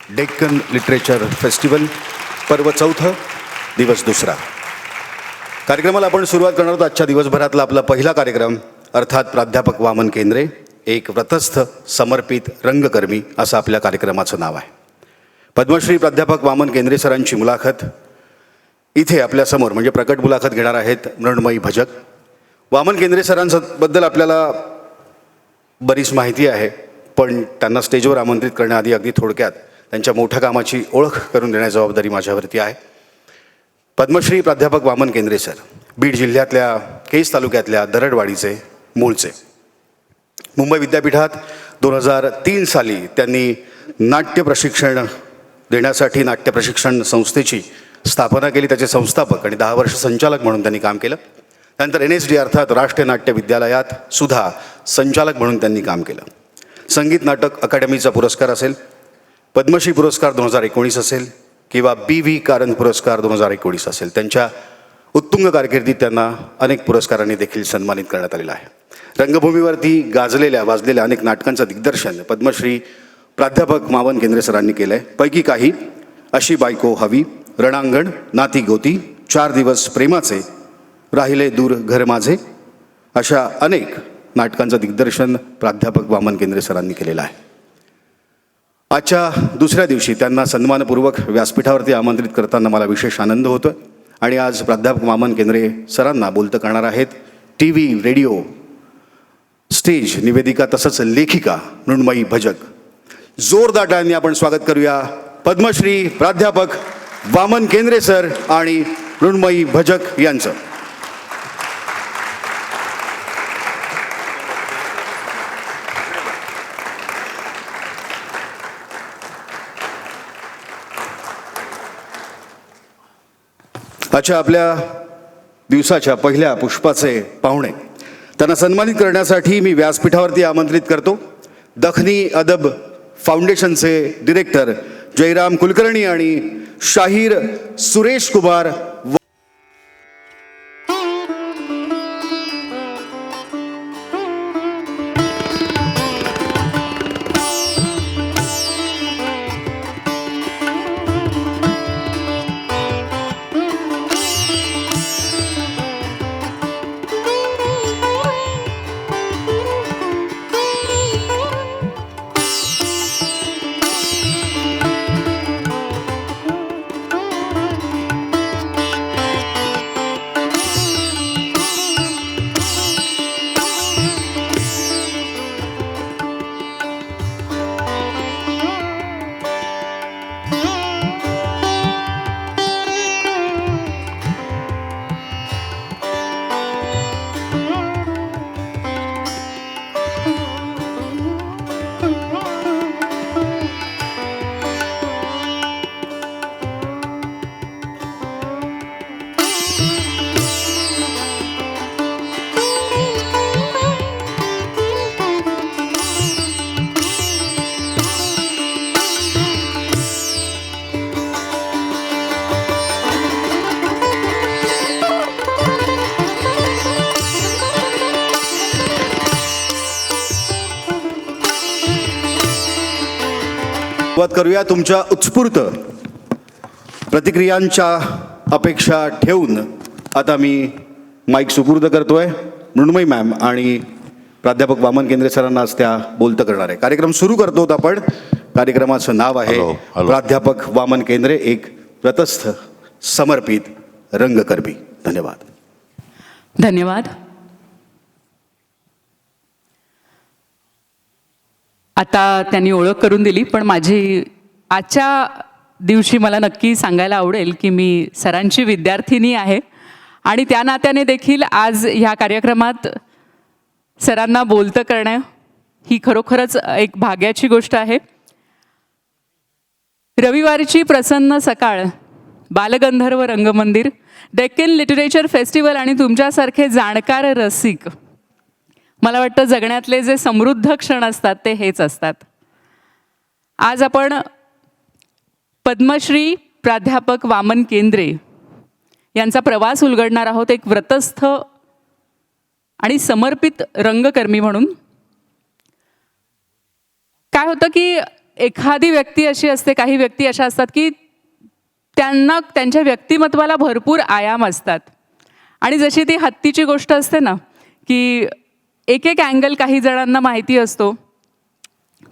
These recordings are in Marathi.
डेक्कन लिटरेचर फेस्टिवल पर्व चौथं दिवस दुसरा. कार्यक्रमाला आपण सुरुवात करणार आहोत. आजच्या दिवसभरातला आपला पहिला कार्यक्रम अर्थात प्राध्यापक वामन केंद्रे एक व्रतस्थ समर्पित रंगकर्मी असं आपल्या कार्यक्रमाचं नाव आहे. पद्मश्री प्राध्यापक वामन केंद्रे सरांची मुलाखत इथे आपल्यासमोर म्हणजे प्रकट मुलाखत घेणार आहेत मृण्मयी भजक. वामन केंद्रे सरांबद्दल आपल्याला बरीच माहिती आहे, पण त्यांना स्टेजवर आमंत्रित करण्याआधी अगदी थोडक्यात त्यांच्या मोठ्या कामाची ओळख करून देण्याची जबाबदारी माझ्यावरती आहे. पद्मश्री प्राध्यापक वामन केंद्रे सर बीड जिल्ह्यातल्या केज तालुक्यातल्या दरडवाडीचे मूळचे. मुंबई विद्यापीठात 2003 साली त्यांनी नाट्य प्रशिक्षण देण्यासाठी नाट्य प्रशिक्षण संस्थेची स्थापना केली. त्याचे संस्थापक आणि 10 वर्ष संचालक म्हणून त्यांनी काम केलं. त्यानंतर NSD अर्थात राष्ट्रीय नाट्य विद्यालयात सुद्धा संचालक म्हणून त्यांनी काम केलं. संगीत नाटक अकादमीचा पुरस्कार असेल, पद्मश्री पुरस्कार 2019 असेल किंवा BV कारंथ पुरस्कार 2019 असेल, त्यांच्या उत्तुंग कारकिर्दीत त्यांना अनेक पुरस्कारांनी देखील सन्मानित करण्यात आलेलं आहे. रंगभूमीवरती वाजलेल्या अनेक नाटकांचं दिग्दर्शन पद्मश्री प्राध्यापक वामन केंद्रे सरांनी केलं आहे. पैकी काही अशी बायको हवी, रणांगण, नाती गोती, 4 दिवस प्रेमाचे, राहिले दूर घर माझे अशा अनेक नाटकांचं दिग्दर्शन प्राध्यापक वामन केंद्रे सरांनी केलेलं आहे. आजच्या दुसऱ्या दिवशी त्यांना सन्मानपूर्वक व्यासपीठावरती आमंत्रित करताना मला विशेष आनंद होतो आणि आज प्राध्यापक वामन केंद्रे सरांना बोलतं करणार आहेत TV, रेडिओ, स्टेज निवेदिका तसंच लेखिका मृण्मयी भजक. जोरदार टाळ्यांनी आपण स्वागत करूया पद्मश्री प्राध्यापक वामन केंद्रे सर आणि मृण्मयी भजक यांचं. आजच्या आपल्या दिवसाच्या पहिल्या पुष्पाचे पाहुणे त्यांना सन्मानित करण्यासाठी मी व्यासपीठावरती आमंत्रित करतो दखनी अदब फाउंडेशनचे डिरेक्टर जयराम कुलकर्णी आणि शाहीर सुरेश कुमार. सुरुवात करूया. तुमच्या उत्स्फूर्त प्रतिक्रियांच्या अपेक्षा ठेवून आता मी माईक सुपूर्द करतोय मृण्मयी मॅम आणि प्राध्यापक वामन केंद्रे सरांना आज त्या बोलतं करणार आहे. कार्यक्रम सुरू करतो आपण. कार्यक्रमाचं नाव आहे प्राध्यापक वामन केंद्रे एक व्रतस्थ समर्पित रंगकर्मी. धन्यवाद. धन्यवाद. आता त्यांनी ओळख करून दिली, पण माझी आजच्या दिवशी मला नक्की सांगायला आवडेल की मी सरांची विद्यार्थिनी आहे आणि त्या नात्याने देखील आज ह्या कार्यक्रमात सरांना बोलतं करणं ही खरोखरच एक भाग्याची गोष्ट आहे. रविवारची प्रसन्न सकाळ, बालगंधर्व रंगमंदिर, डेक्कन लिटरेचर फेस्टिवल आणि तुमच्यासारखे जाणकार रसिक, मला वाटतं जगण्यातले जे समृद्ध क्षण असतात ते हेच असतात. आज आपण पद्मश्री प्राध्यापक वामन केंद्रे यांचा प्रवास उलगडणार आहोत एक व्रतस्थ आणि समर्पित रंगकर्मी म्हणून. काय होतं की एखादी व्यक्ती अशी असते, काही व्यक्ती अशा असतात की त्यांना त्यांच्या व्यक्तिमत्वाला भरपूर आयाम असतात. आणि जशी ती हत्तीची गोष्ट असते ना, की एक एक अँगल काही जणांना माहिती असतो.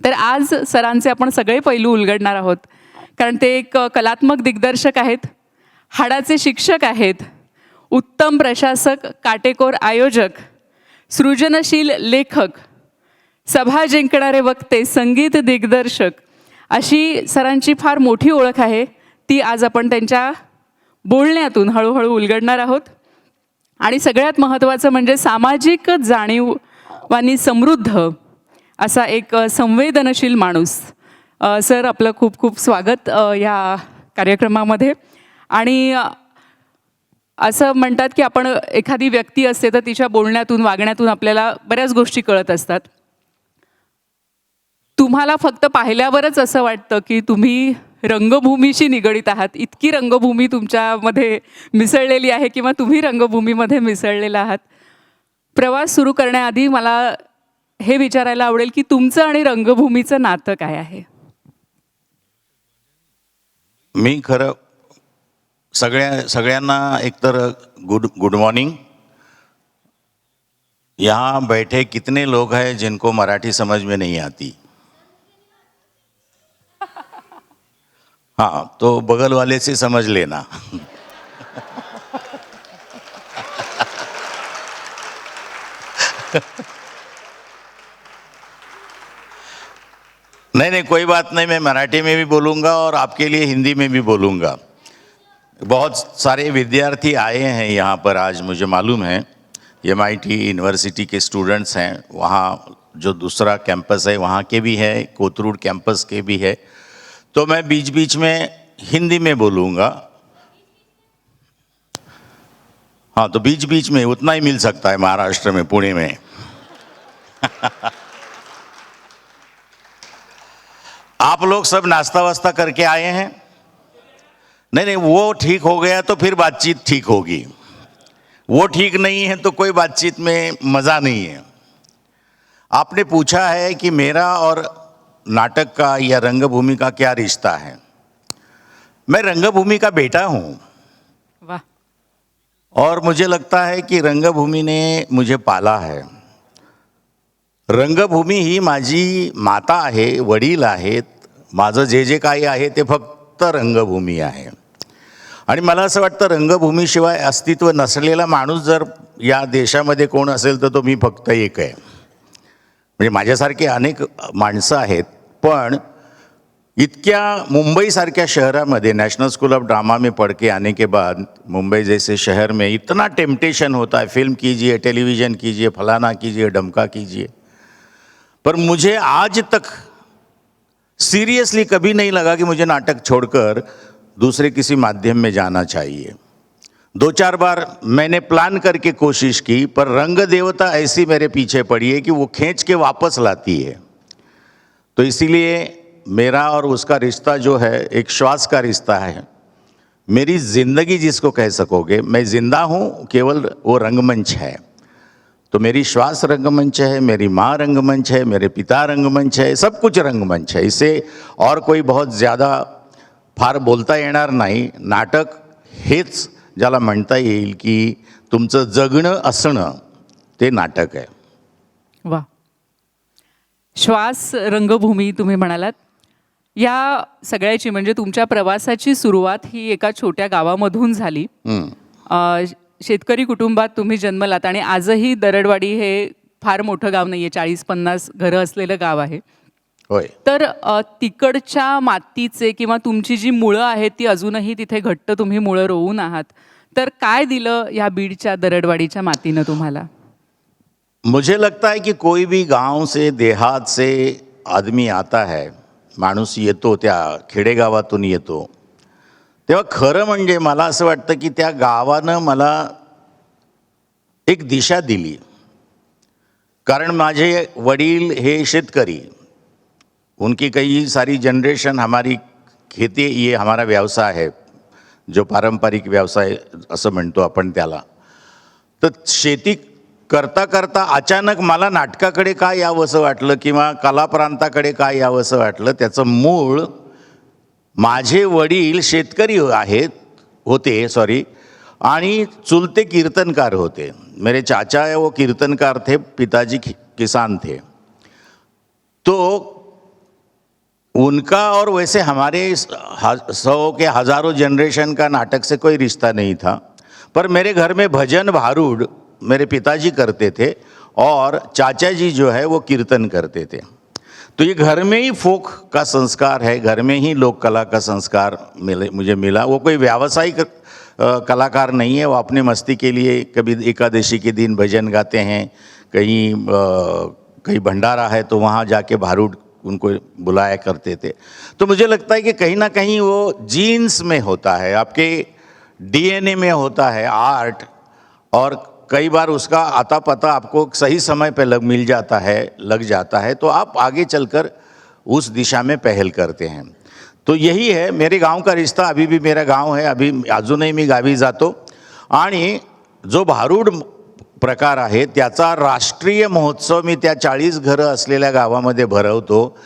तर आज सरांचे आपण सगळे पैलू उलगडणार आहोत, कारण ते एक कलात्मक दिग्दर्शक आहेत, हाडाचे शिक्षक आहेत, उत्तम प्रशासक, काटेकोर आयोजक, सृजनशील लेखक, सभा जिंकणारे वक्ते, संगीत दिग्दर्शक, अशी सरांची फार मोठी ओळख आहे. ती आज आपण त्यांच्या बोलण्यातून हळूहळू उलगडणार आहोत. आणि सगळ्यात महत्त्वाचं म्हणजे सामाजिक जाणीवांनी समृद्ध असा एक संवेदनशील माणूस. सर, आपलं खूप खूप स्वागत या कार्यक्रमामध्ये. आणि असं म्हणतात की आपण एखादी व्यक्ती असते तर तिच्या बोलण्यातून, वागण्यातून आपल्याला बऱ्याच गोष्टी कळत असतात. तुम्हाला फक्त पाहिल्यावरच असं वाटतं की तुम्ही रंगभूमीशी निगडीत आहात. इतकी रंगभूमी तुमच्यामध्ये मिसळलेली आहे किंवा तुम्ही रंगभूमीमध्ये मिसळलेला आहात. प्रवास सुरू करण्याआधी मला हे विचारायला आवडेल की तुमचं आणि रंगभूमीचं नातं काय आहे? मी खरं सगळ्यांना एकतर गुड मॉर्निंग. यहाँ बैठे कितने लोग हैं जिनको मराठी समझ में नहीं आती? हाँ, तो बगल वाले से समझ लेना. नहीं, कोई बात नहीं. मैं मराठी में भी बोलूँगा और आपके लिए हिंदी में भी बोलूँगा. बहुत सारे विद्यार्थी आए हैं यहाँ पर आज, मुझे मालूम है. MIT यूनिवर्सिटी के स्टूडेंट्स हैं, वहाँ जो दूसरा कैंपस है वहाँ के भी है, कोथरूड कैंपस के भी है. तो मैं बीच बीच में हिंदी में बोलूँगा. हाँ, तो बीच बीच में उतना ही मिल सकता है महाराष्ट्र में, पुणे में. आप लोग सब नाश्ता वास्ता करके आए हैं? नहीं, वो ठीक हो गया तो फिर बातचीत ठीक होगी. वो ठीक नहीं है तो कोई बातचीत में मज़ा नहीं है. आपने पूछा है कि मेरा और नाटक का या रंगभूमि का क्या रिश्ता है. मैं रंगभूमि का बेटा हूँ. वाह. और मुझे लगता है कि रंगभूमि ने मुझे पाला है. रंगभूमी ही माझी माता आहे, वडील आहेत. माझं जे काही आहे ते फक्त रंगभूमी आहे. आणि मला असं वाटतं रंगभूमीशिवाय अस्तित्व नसलेला माणूस जर या देशामध्ये कोण असेल तर तो मी फक्त एक आहे. म्हणजे माझ्यासारखे अनेक माणसं आहेत, पण इतक्या मुंबईसारख्या शहरामध्ये नेशनल स्कूल ऑफ ड्रामा में पढ़ के आने के बाद मुंबई जैसे शहर में इतना टेम्पटेशन होता है, फिल्म कीजिए, टेलीविज़न कीजिए, फलाना कीजिए, ढमका कीजिए, पर मुझे आज तक सीरियसली कभी नहीं लगा कि मुझे नाटक छोड़कर दूसरे किसी माध्यम में जाना चाहिए. 2-4 बार मैंने प्लान करके कोशिश की, पर रंग देवता ऐसी मेरे पीछे पड़ी है कि वो खींच के वापस लाती है. तो इसीलिए मेरा और उसका रिश्ता जो है एक श्वास का रिश्ता है. मेरी ज़िंदगी जिसको कह सकोगे, मैं ज़िंदा हूँ, केवल वो रंगमंच है. तो मेरी श्वास रंगमंच है, मेरी माँ रंगमंच है, मेरे पिता रंगमंच है, सब कुछ रंगमंच है. इससे और कोई बहुत ज़्यादा फार बोलता येणार नाही. नाटक हेच ज्याला म्हणता येईल की तुमचं जगणं असणं ते नाटक आहे. वा. श्वास रंगभूमी तुम्ही म्हणालात. या सगळ्याची म्हणजे तुमच्या प्रवासाची सुरुवात ही एका छोट्या गावामधून झाली. शेतकरी कुटुंबात तुम्ही जन्मलात आणि आजही दरडवाडी हे फार मोठं गाव नाही आहे, 40-50 घरं असलेलं गाव आहे. होय. तर तिकडच्या मातीचे किंवा तुमची जी मुळं आहेत ती अजूनही तिथे घट्ट तुम्ही मुळं रोवून आहात. तर काय दिलं या बीडच्या दरडवाडीच्या मातीनं तुम्हाला? मुझे लगता है कि कोई भी गांव से, देहात से आदमी आता है, माणूस येतो, त्या खेडेगावातून येतो, तेव्हा खरं म्हणजे मला असं वाटतं की त्या गावानं मला एक दिशा दिली. कारण माझे वडील हे शेतकरी, उनकी कई सारी जनरेशन, हमारी खेती ये हमारा व्यवसाय है, जो पारंपरिक व्यवसाय असं म्हणतो आपण त्याला. तर शेती करता करता अचानक मला नाटकाकडे का यावंसं वाटलं किंवा कलाप्रांताकडे का यावंसं वाटलं, त्याचं मूळ माझे वडील शेतकरी होते आणि चुलते कीर्तनकार होते. मेरे चाचा वो कीर्तनकार थे, पिताजी किसान थे. तो उनका और वैसे हमारे 100 के हज़ारों जनरेशन का नाटक से कोई रिश्ता नहीं था, पर मेरे घर में भजन भारूड मेरे पिताजी करते थे और चाचा जी जो है वो कीर्तन करते थे. तो ये घर में ही फोक का संस्कार है, घर में ही लोक कला का संस्कार मुझे मिला. वो कोई व्यावसायिक कलाकार नहीं है, वो अपने मस्ती के लिए कभी एकादशी के दिन भजन गाते हैं, कहीं भंडारा है तो वहाँ जाके भारूड उनको बुलाया करते थे. तो मुझे लगता है कि कहीं ना कहीं वो जीन्स में होता है, आपके डीएनए में होता है आर्ट, और कई बार उसका आता पता आपको सही समय पे लग जाता है तो आप आगे चलकर उस दिशा में पहल करते हैं. तो यही है मेरे गांव का रिश्ता. अभी भी मेरा गांव है, अभी अजूनही मी गावी जातो आणि जो भारूड प्रकार आहे त्याचा राष्ट्रीय महोत्सव मी त्या 40 घरं असलेल्या गावामध्ये भरवतो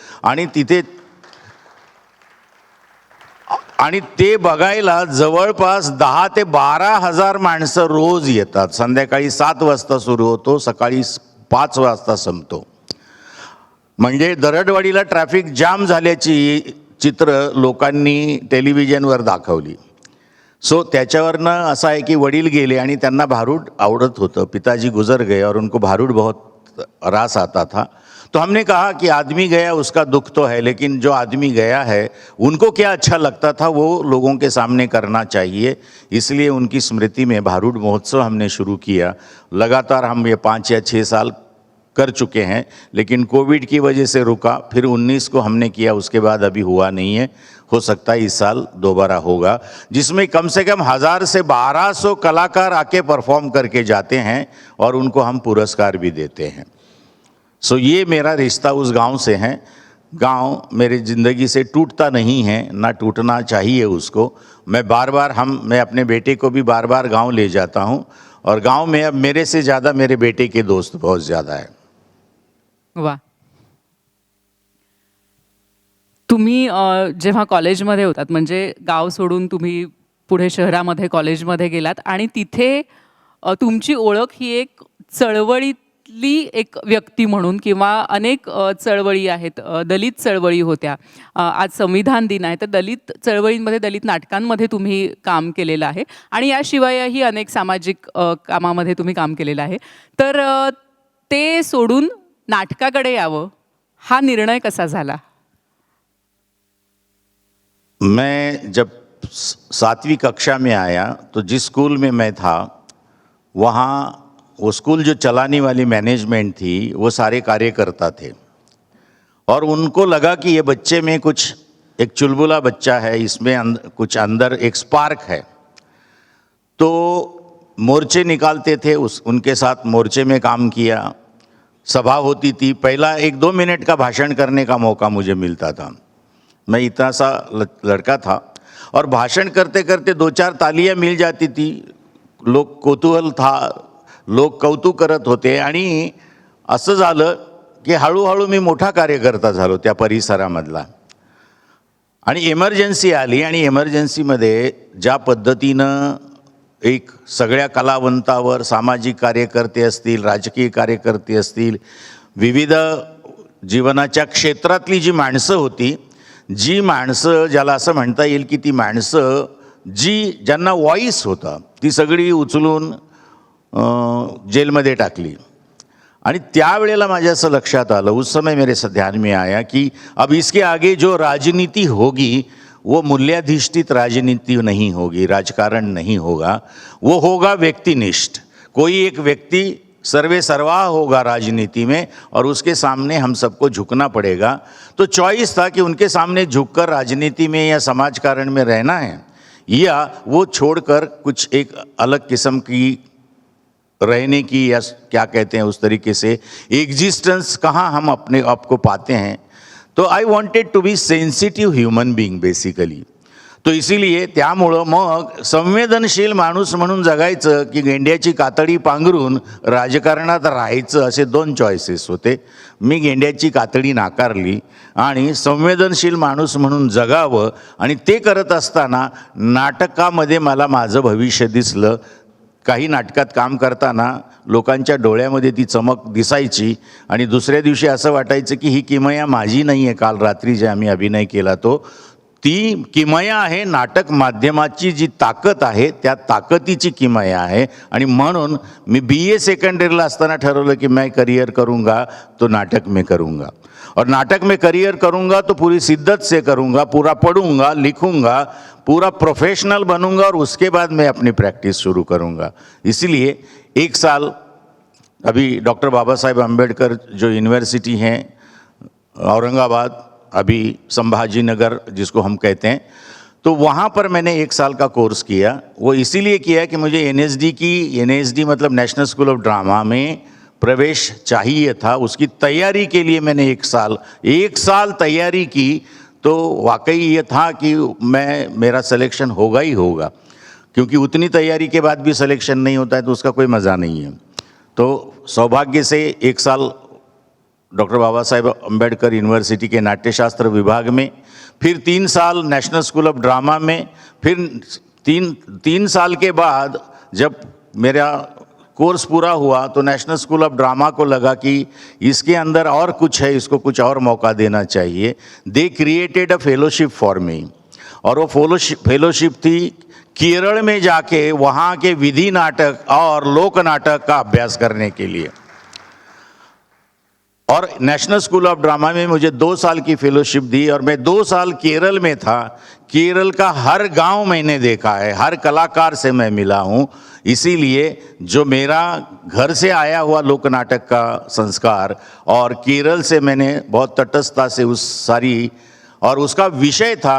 आणि ते बघायला जवळपास 10 ते 12 हजार माणसं रोज येतात. संध्याकाळी 7 वाजता सुरू होतो, सकाळी 5 वाजता संपतो. म्हणजे दरडवाडीला ट्रॅफिक जाम झाल्याची चित्र लोकांनी टेलिव्हिजनवर दाखवली. सो त्याच्यावरनं असं आहे की वडील गेले आणि त्यांना भारूड आवडत होतं. पिताजी गुजर गए और उनको भारूड बहुत रास आता था. तो हमने कहा कि आदमी गया उसका दुख तो है, लेकिन जो आदमी गया है उनको क्या अच्छा लगता था वो लोगों के सामने करना चाहिए. इसलिए उनकी स्मृति में भारूड महोत्सव हमने शुरू किया. लगातार हम ये 5 या 6 साल कर चुके हैं, लेकिन कोविड की वजह से रुका. फिर 19 को हमने किया, उसके बाद अभी हुआ नहीं है. हो सकता है इस साल दोबारा होगा, जिसमें कम से कम 1000 से 1200 कलाकार आके परफॉर्म करके जाते हैं और उनको हम पुरस्कार भी देते हैं. सो ये मेरा रिश्ता उस गांव से है. गांव मेरी ज़िंदगी से टूटता नहीं है, ना टूटना चाहिए उसको. मैं अपने बेटे को भी बार बार गांव ले जाता हूँ और गांव में अब मेरे से ज़्यादा मेरे बेटे के दोस्त बहुत ज़्यादा है. वा. तुम्ही जेव्हा कॉलेजमध्ये होतात, म्हणजे गाव सोडून तुम्ही पुढे शहरामध्ये कॉलेजमध्ये गेलात आणि तिथे तुमची ओळख ही एक चळवळीतली एक व्यक्ती म्हणून, किंवा अनेक चळवळी आहेत, दलित चळवळी होत्या. आज संविधान दिन आहे, तर दलित चळवळींमध्ये, दलित नाटकांमध्ये तुम्ही काम केलेलं आहे आणि याशिवायही अनेक सामाजिक कामामध्ये तुम्ही काम केलेलं आहे. तर ते सोडून नाटकाकडे यावं हा निर्णय कसा झाला? मैं जब 7वीं कक्षा में आया तो जिस स्कूल में मैं था वहाँ वो स्कूल जो चलाने वाली मैनेजमेंट थी वो सारे कार्यकर्ता थे और उनको लगा कि ये बच्चे में कुछ एक चुलबुला बच्चा है, इसमें कुछ अंदर एक स्पार्क है. तो मोर्चे निकालते थे, उनके साथ मोर्चे में काम किया. सभा होती थी, पहला 1-2 मिनट का भाषण करने का मौका मुझे मिलता था. मैं इतना सा लड़का था और भाषण करते करते 2-4 तालियां मिल जाती थी. लोक कौतूहल था, लोक कौतुक करत होते आणि असं झालं की हळूहळू मी मोठा कार्यकर्ता झालो त्या परिसरामधला. आणि इमर्जन्सी आली आणि इमर्जन्सीमध्ये ज्या पद्धतीनं एक सगळ्या कलावंतावर सामाजिक कार्यकर्ते असतील, राजकीय कार्यकर्ते असतील, विविध जीवनाच्या क्षेत्रातली जी माणसं होती, जी माणसं ज्याला असं म्हणता येईल की ती माणसं ज्यांना व्हॉइस होता ती सगळी उचलून जेलमध्ये टाकली. आणि त्यावेळेला माझ्या असं लक्षात आलं, उस समय मेरे ध्यान में आया कि अब इसके आगे जो राजनीति होगी वो मूल्याधिष्ठित राजनीति नहीं होगी, राजकारण नहीं होगा, वो होगा व्यक्तिनिष्ठ. कोई एक व्यक्ति सर्वे सर्वा होगा राजनीति में और उसके सामने हम सबको झुकना पड़ेगा. तो चॉइस था कि उनके सामने झुककर राजनीति में या समाजकारण में रहना है या वो छोड़कर कुछ एक अलग किस्म की रहने की, या क्या कहते हैं उस तरीके से एग्जिस्टेंस कहाँ हम अपने आप को पाते हैं. तो I wanted to be sensitive human being basically. तो इसीलिए त्यामुळं मग संवेदनशील माणूस म्हणून जगायचं की गेंड्याची कातडी पांघरून राजकारणात राहायचं, असे 2 चॉईसेस होते. मी गेंड्याची कातडी नाकारली आणि संवेदनशील माणूस म्हणून जगावं, आणि ते करत असताना नाटकामध्ये मला माझं भविष्य दिसलं. काही नाटकात काम करताना लोकांच्या डोळ्यामध्ये ती चमक दिसायची आणि दुसऱ्या दिवशी असं वाटायचं की ही किमया माझी नाही आहे. काल रात्री जे आम्ही अभिनय केला ती किमया आहे नाटक माध्यमाची. जी ताकद आहे त्या ताकदीची किमया आहे. आणि म्हणून मी BA सेकंड ईयरला असताना ठरवलं की मैं करियर करूँगा तो नाटक में करूँगा, और नाटक में करियर करूँगा तो पूरी शिद्दत से करूँगा, पूरा पढ़ूँगा, लिखूँगा, पूरा प्रोफेशनल बनूँगा, और उसके बाद मैं अपनी प्रैक्टिस शुरू करूँगा. इसीलिए 1 साल अभी डॉक्टर बाबा साहेब अम्बेडकर जो यूनिवर्सिटी हैं औरंगाबाद, अभी संभाजी नगर जिसको हम कहते हैं, तो वहाँ पर मैंने 1 साल का कोर्स किया. वो इसीलिए किया कि मुझे NSD मतलब नेशनल स्कूल ऑफ ड्रामा में प्रवेश चाहिए था. उसकी तैयारी के लिए मैंने 1 साल तैयारी की. तो वाकई ये था कि मेरा सिलेक्शन होगा ही होगा, क्योंकि उतनी तैयारी के बाद भी सिलेक्शन नहीं होता है तो उसका कोई मज़ा नहीं है. तो सौभाग्य से 1 साल डॉक्टर बाबा साहेब अम्बेडकर यूनिवर्सिटी के नाट्यशास्त्र विभाग में, फिर 3 साल नेशनल स्कूल ऑफ ड्रामा में, फिर 3 साल के बाद जब मेरा कोर्स पूरा हुआ तो नेशनल स्कूल ऑफ ड्रामा को लगा कि इसके अंदर और कुछ है, इसको कुछ और मौका देना चाहिए. They created a fellowship for me, और वो फेलोशिप थी केरल में जाके वहाँ के विधि नाटक और लोक नाटक का अभ्यास करने के लिए. और नेशनल स्कूल ऑफ ड्रामा में मुझे 2 साल की फेलोशिप दी, और मैं 2 साल केरल में था. केरल का हर गांव मैंने देखा है, हर कलाकार से मैं मिला हूँ. इसीलिए जो मेरा घर से आया हुआ लोक नाटक का संस्कार और केरल से मैंने बहुत तटस्थता से उस सारी, और उसका विषय था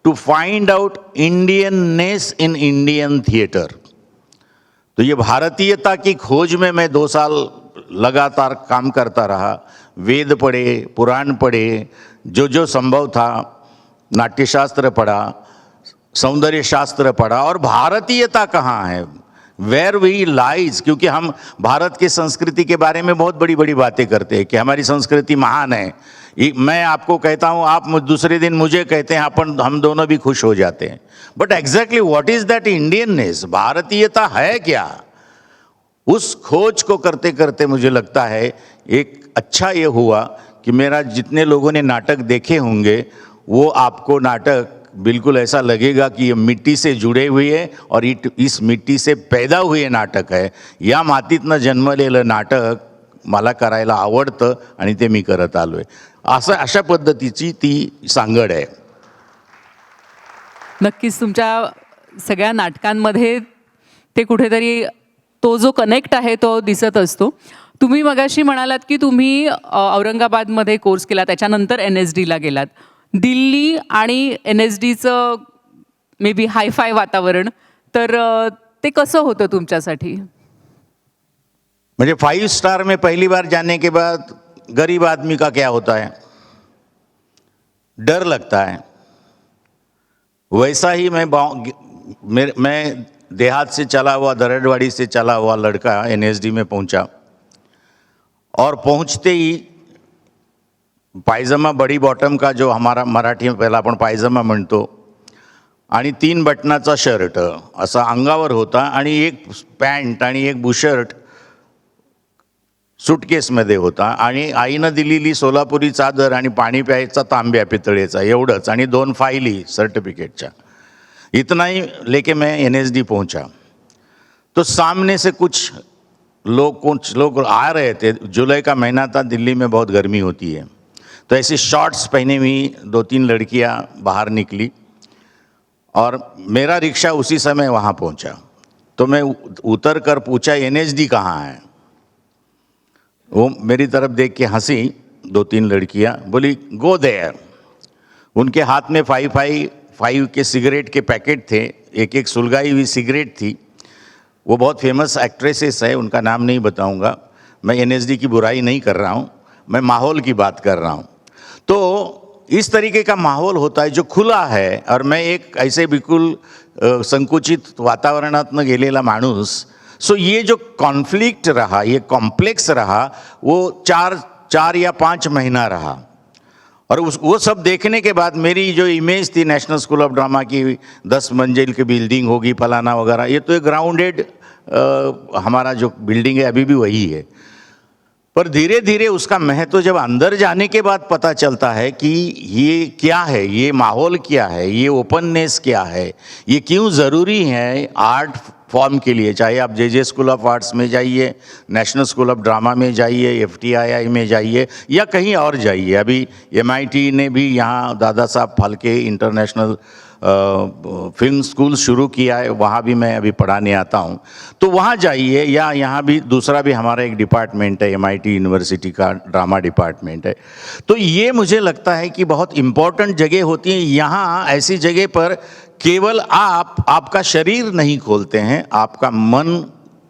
to find out Indianness in Indian theatre. तो ये भारतीयता की खोज में मैं 2 साल लगातार काम करता रहा. वेद पढ़े, पुराण पढ़े, जो संभव था, नाट्यशास्त्र पढ़ा, सौंदर्य शास्त्र पढ़ा, और भारतीयता कहाँ है, वेयर वी लाइज. क्योंकि हम भारत की संस्कृति के बारे में बहुत बड़ी बड़ी बातें करते हैं कि हमारी संस्कृति महान है. मैं आपको कहता हूँ, आप दूसरे दिन मुझे कहते हैं, हम दोनों भी खुश हो जाते हैं. But exactly what is that Indianness, भारतीयता है क्या? उस खोज को करते करते मुझे लगता है एक अच्छा ये हुआ कि मेरा जितने लोगों ने नाटक देखे होंगे वो आपको नाटक बिल्कुल ऐसा लगेगा कि ये मिट्टी से जुड़े हुए है और इस मिट्टी से पैदा हुए नाटक आहे. या मातीतनं जन्मलेलं नाटक मला करायला आवडतं आणि ते मी करत आलो आहे. अशा पद्धतीची ती सांगड आहे. नक्कीच तुमच्या सगळ्या नाटकांमध्ये ते कुठेतरी तो जो कनेक्ट आहे तो दिसत असतो. तुम्ही मगाशी म्हणालात की तुम्ही औरंगाबादमध्ये कोर्स केला, त्याच्यानंतर NSDला गेलात. दिल्ली आणि NSDचं मे बी हायफाय वातावरण, तर ते कसं होतं तुमच्यासाठी? मुझे 5 स्टार में पहली बार जाने के बाद गरीब आदमी का क्या होता है, डर लगता है. वैसा ही मैं देहात से चला हुआ, दरड़वाड़ी से चला हुआ लड़का NSD में पहुंचा, और पहुंचते ही पायजामा बड़ी बॉटम का, जो हमारा मराठी में पहिला आपण पायजामा म्हणतो, आणि 3 बटनाचा शर्ट असा अंगावर होता, आणि एक पॅन्ट आणि एक बुशर्ट सुटकेसमध्ये होता, आणि आईनं दिलेली सोलापुरी चादर आणि पाणी प्यायचा तांब्या पितळेचा एवढंच, आणि 2 फाइली सर्टिफिकेटच्या. इतना ही लेके मैं NSD पहुंचा. तो सामने से कुछ लोग आ रहे थे. जुलाई का महीना था, दिल्ली में बहुत गर्मी होती है, तो ऐसी शॉर्ट्स पहने हुई 2-3 लड़कियां बाहर निकली, और मेरा रिक्शा उसी समय वहाँ पहुँचा. तो मैं उतर कर पूछा NSD कहाँ है. वो मेरी तरफ देख के हंसी. 2-3 लड़कियां बोली गो देयर. उनके हाथ में 5 के सिगरेट के पैकेट थे, एक सुलगाई हुई सिगरेट थी. वो बहुत फेमस एक्ट्रेसेस है, उनका नाम नहीं बताऊंगा. मैं NSD की बुराई नहीं कर रहा हूँ, मैं माहौल की बात कर रहा हूँ. तो इस तरीके का माहौल होता है जो खुला है, और मैं एक ऐसे बिल्कुल संकुचित वातावरणातनं गेलेला माणूस, सो ये जो कॉन्फ्लिक्ट रहा, ये कॉम्प्लेक्स रहा, वो चार या 5 महीना रहा। और वो सब देखने के बाद मेरी जो इमेज थी नेशनल स्कूल ऑफ ड्रामा की, 10 मंजिल की बिल्डिंग होगी फलाना वगैरह, ये तो एक ग्राउंडेड हमारा जो बिल्डिंग है अभी भी वही है। पर धीरे धीरे उसका महत्व जब अंदर जाने के बाद पता चलता है कि ये क्या है, ये माहौल क्या है, ये ओपननेस क्या है, ये क्यों ज़रूरी है आर्ट फॉर्म के लिए। चाहे आप जे स्कूल ऑफ आर्ट्स में जाइए, नेशनल स्कूल ऑफ ड्रामा में जाइए, FTII में जाइए, या कहीं और जाइए। अभी MIT ने भी यहाँ Dada Saheb Phalke international film school शुरू किया है, वहाँ भी मैं अभी पढ़ाने आता हूँ, तो वहाँ जाइए। या यहाँ भी दूसरा भी हमारा एक डिपार्टमेंट है, MIT यूनिवर्सिटी का ड्रामा डिपार्टमेंट है। तो ये मुझे लगता है कि बहुत इम्पॉर्टेंट जगह होती है। यहाँ ऐसी जगह पर केवल आपका शरीर नहीं खोलते हैं, आपका मन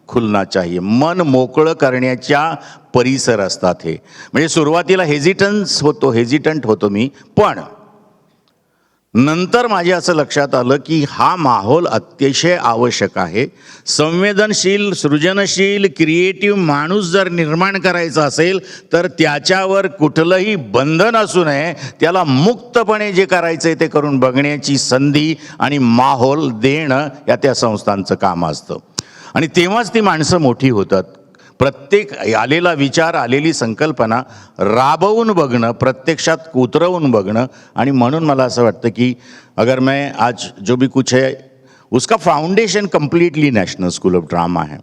खुलना चाहिए, मन मोकळं करण्याच्या परिसर असतात हे। म्हणजे सुरुवातीला हेजिटंट होतो मी, पण नंतर माझ्या असं लक्षात आलं की हा माहोल अतिशय आवश्यक आहे। संवेदनशील, सृजनशील, क्रिएटिव्ह माणूस जर निर्माण करायचा असेल तर त्याच्यावर कुठलंही बंधन असू नये, त्याला मुक्तपणे जे करायचं आहे ते करून बघण्याची संधी आणि माहोल देणं या त्या संस्थांचं काम असतं। आणि तेव्हाच ती माणसं मोठी होतात। प्रत्येक आलेला विचार, आलेली संकल्पना राबवून बघणं, प्रत्यक्षात उतरवून बघणं। आणि म्हणून मला असं वाटतं कि अगर मैं आज जो भी कुछ है उसका foundation completely national school of drama है।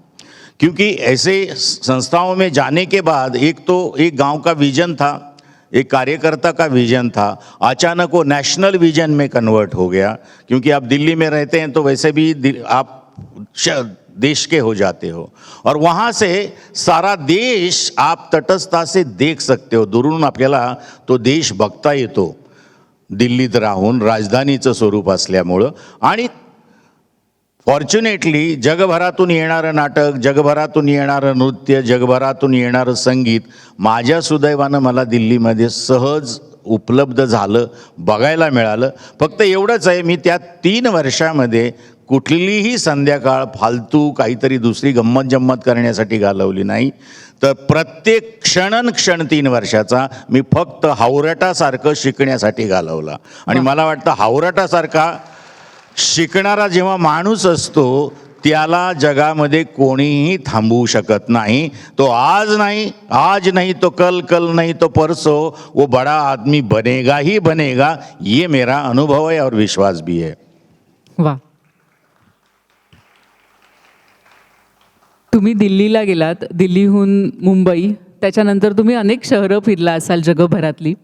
क्योंकि ऐसे संस्थाओं में जाने के बाद एक गांव का विजन था, एक कार्यकर्ता का विजन था, अचानक वो नेशनल विजन में कन्वर्ट हो गया। क्योंकि आप दिल्ली में रहते हैं तो वैसे भी आप देश के हो जाते हो, और वहाँ से सारा देश आप तटस्थता से देख सकते हो। दुरून आपल्याला तो देश बघता येतो दिल्लीत राहून, राजधानीचं स्वरूप असल्यामुळं। आणि फॉर्च्युनेटली जगभरातून येणारं नाटक, जगभरातून येणारं नृत्य, जगभरातून येणारं संगीत माझ्या सुदैवानं मला दिल्लीमध्ये सहज उपलब्ध झालं, बघायला मिळालं। फक्त एवढंच आहे, मी त्या 3 वर्षामध्ये कुठलीही संध्याकाळ फालतू काहीतरी दुसरी गंमत जम्मत करण्यासाठी घालवली नाही, तर प्रत्येक क्षण 3 वर्षाचा मी फक्त हावरटासारखं शिकण्यासाठी घालवला। आणि मला वाटतं हावरटासारखा शिकणारा जेव्हा माणूस असतो त्याला जगामध्ये कोणीही थांबवू शकत नाही। तो आज नहीं तो कल नहीं तो परसों वो बड़ा आदमी बनेगा ही बनेगा, ये मेरा अनुभव है और विश्वास भी है। वा, तुम्ही दिल्लीला गेलात, दिल्लीहून मुंबई, त्याच्यानंतर तुम्ही अनेक शहरं फिरला असाल जगभरातली।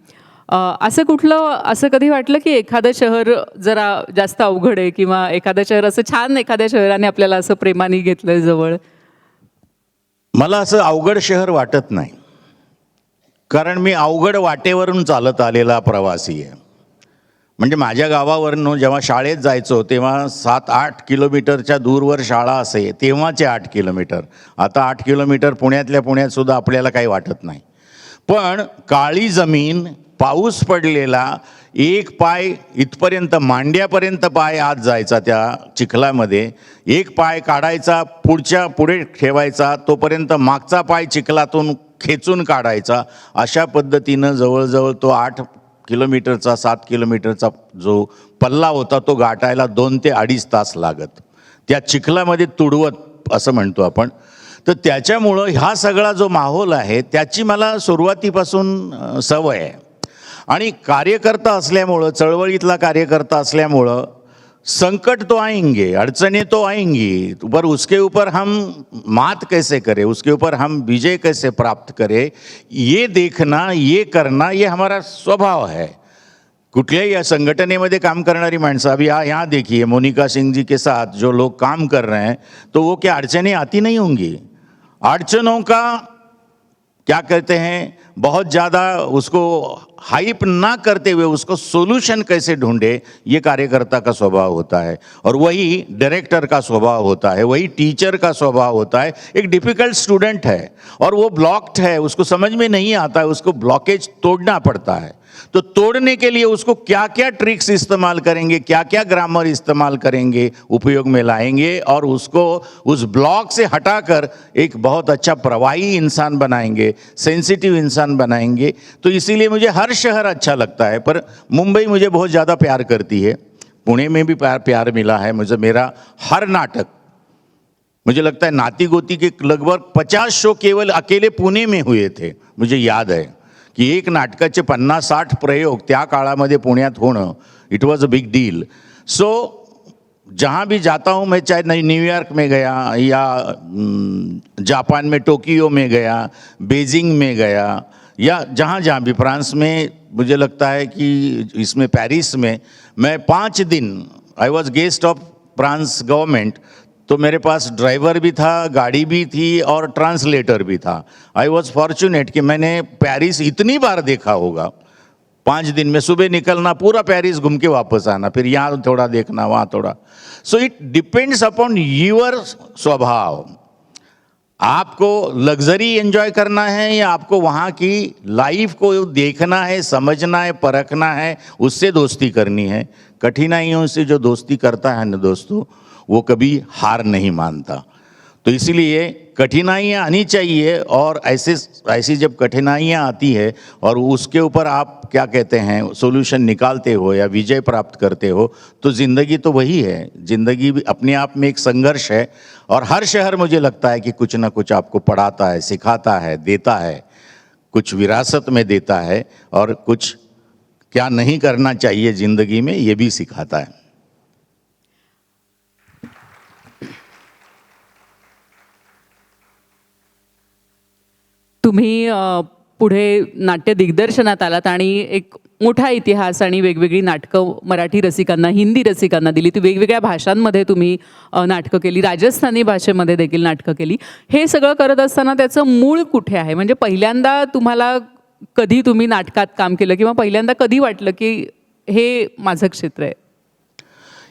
असं कधी वाटलं की एखादं शहर जरा जास्त अवघड आहे, किंवा एखादं शहर असं छान, एखाद्या शहराने आपल्याला असं प्रेमाने घेतलं जवळ? मला असं अवघड शहर वाटत नाही, कारण मी अवघड वाटेवरून चालत आलेला प्रवासी आहे। म्हणजे माझ्या गावावरून जेव्हा शाळेत जायचो तेव्हा 7-8 किलोमीटरच्या दूरवर शाळा असे, तेव्हाचे 8 किलोमीटर। आता 8 किलोमीटर पुण्यातल्या पुण्यात सुद्धा आपल्याला काही वाटत नाही। पण काळी जमीन, पाऊस पडलेला, एक पाय इथपर्यंत मांड्यापर्यंत पाय आत जायचा त्या चिखलामध्ये, एक पाय काढायचा पुढे ठेवायचा, तोपर्यंत मागचा पाय चिखलातून खेचून काढायचा। अशा पद्धतीनं जवळजवळ तो 8 किलोमीटरचा 7 किलोमीटरचा जो पल्ला होता तो गाठायला 2 ते 2.5 तास लागत, त्या चिखलामध्ये तुडवत असं म्हणतो आपण। तर त्याच्यामुळं हा सगळा जो माहोल आहे त्याची मला सुरुवातीपासून सवय आहे। आणि कार्यकर्ता असल्यामुळं, चळवळीतला कार्यकर्ता असल्यामुळं संकट तो आएंगे, अड़चने तो आएंगी, पर उसके ऊपर हम मात कैसे करें, उसके ऊपर हम विजय कैसे प्राप्त करें, ये देखना, ये करना, ये हमारा स्वभाव है। कुठल्याही या संगठनेमध्ये काम करणारी माणसं, अभी यहाँ देखिए मोनिका सिंह जी के साथ जो लोग काम कर रहे हैं, तो वो क्या अड़चने आती नहीं होंगी? अड़चनों का क्या कहते हैं, बहुत ज़्यादा उसको हाइप ना करते हुए उसको सोल्यूशन कैसे ढूंढे, ये कार्यकर्ता का स्वभाव होता है। और वही डायरेक्टर का स्वभाव होता है, वही टीचर का स्वभाव होता है। एक डिफ़िकल्ट स्टूडेंट है और वो ब्लॉक्ड है, उसको समझ में नहीं आता है, उसको ब्लॉकेज तोड़ना पड़ता है। तो तोड़ने के लिए उसको क्या क्या ट्रिक्स इस्तेमाल करेंगे, क्या क्या ग्रामर इस्तेमाल करेंगे, उपयोग में लाएंगे और उसको उस ब्लॉक से हटाकर एक बहुत अच्छा प्रवाही इंसान बनाएंगे, सेंसिटिव इंसान बनाएंगे। तो इसीलिए मुझे हर शहर अच्छा लगता है, पर मुंबई मुझे बहुत ज़्यादा प्यार करती है, पुणे में भी प्यार मिला है मुझे। मेरा हर नाटक, मुझे लगता है नाती गोती के लगभग 50 शो केवल अकेले पुणे में हुए थे। मुझे याद आहे की एक नाटकाचे 50-60 प्रयोग त्या काळामध्ये पुण्यात होणं, it was a big deal. So जहाँ भी जाता हूँ मैं, चाहे न्यूयॉर्क में गया या जापान में टोक्यो में गया, बीजिंग में गया, या जहाँ जहाँ भी, फ्रांस में, मुझे लगता है कि इसमें पेरिस में मैं 5 दिन, I was guest of France government, तो मेरे पास ड्राइवर भी था, गाड़ी भी थी और ट्रांसलेटर भी था। आई वॉज फॉर्चुनेट कि मैंने पेरिस इतनी बार देखा होगा। 5 दिन में सुबह निकलना, पूरा पेरिस घूम के वापस आना, फिर यहाँ थोड़ा देखना, वहाँ थोड़ा। So it depends upon your स्वभाव। आपको लग्जरी एंजॉय करना है या आपको वहाँ की लाइफ को देखना है, समझना है, परखना है, उससे दोस्ती करनी है। कठिनाइयों से जो दोस्ती करता है ना दोस्तों, वो कभी हार नहीं मानता। तो इसीलिए कठिनाइयाँ आनी चाहिए, और ऐसी जब कठिनाइयाँ आती है और उसके ऊपर आप क्या कहते हैं सॉल्यूशन निकालते हो या विजय प्राप्त करते हो, तो ज़िंदगी तो वही है। ज़िंदगी भी अपने आप में एक संघर्ष है, और हर शहर मुझे लगता है कि कुछ ना कुछ आपको पढ़ाता है, सिखाता है, देता है, कुछ विरासत में देता है, और कुछ क्या नहीं करना चाहिए ज़िंदगी में ये भी सिखाता है। तुम्ही पुढे नाट्य दिग्दर्शनात आलात आणि एक मोठा इतिहास आणि वेगवेगळी नाटकं मराठी रसिकांना, हिंदी रसिकांना दिली. ती वेगवेगळ्या भाषांमध्ये तुम्ही नाटकं केली, राजस्थानी भाषेमध्ये देखील नाटकं केली. हे सगळं करत असताना त्याचं मूळ कुठे आहे? म्हणजे पहिल्यांदा तुम्हाला कधी तुम्ही नाटकात काम केलं, किंवा पहिल्यांदा कधी वाटलं की हे माझं क्षेत्र आहे?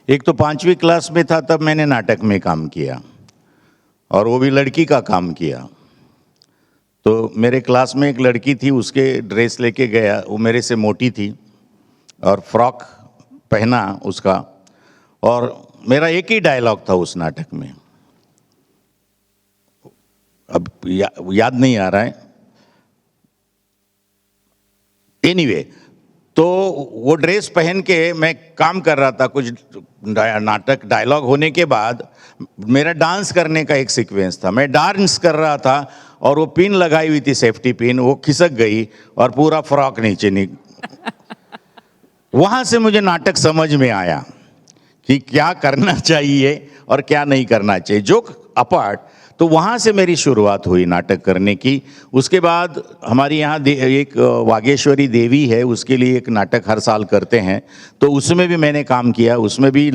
एक तो 5वीं क्लास में था तब मैंने नाटक में काम किया, और वो भी लड़की का काम किया। तो मेरे क्लास में एक लड़की थी, उसके ड्रेस लेके गया, वो मेरे से मोटी थी, और फ्रॉक पहना उसका, और मेरा एक ही डायलॉग था उस नाटक में, अब याद नहीं आ रहा है। एनीवे, तो वो ड्रेस पहन के मैं काम कर रहा था। कुछ नाटक डायलॉग होने के बाद मेरा डांस करने का एक सीक्वेंस था। मैं डांस कर रहा था और वो पिन लगाई हुई थी, सेफ्टी पिन, वो खिसक गई और पूरा फ्रॉक नीचे वहाँ से मुझे नाटक समझ में आया कि क्या करना चाहिए और क्या नहीं करना चाहिए, जोक अपार्ट। तो वहाँ से मेरी शुरुआत हुई नाटक करने की। उसके बाद हमारी यहाँ एक वागेश्वरी देवी है, उसके लिए एक नाटक हर साल करते हैं, तो उसमें भी मैंने काम किया। उसमें भी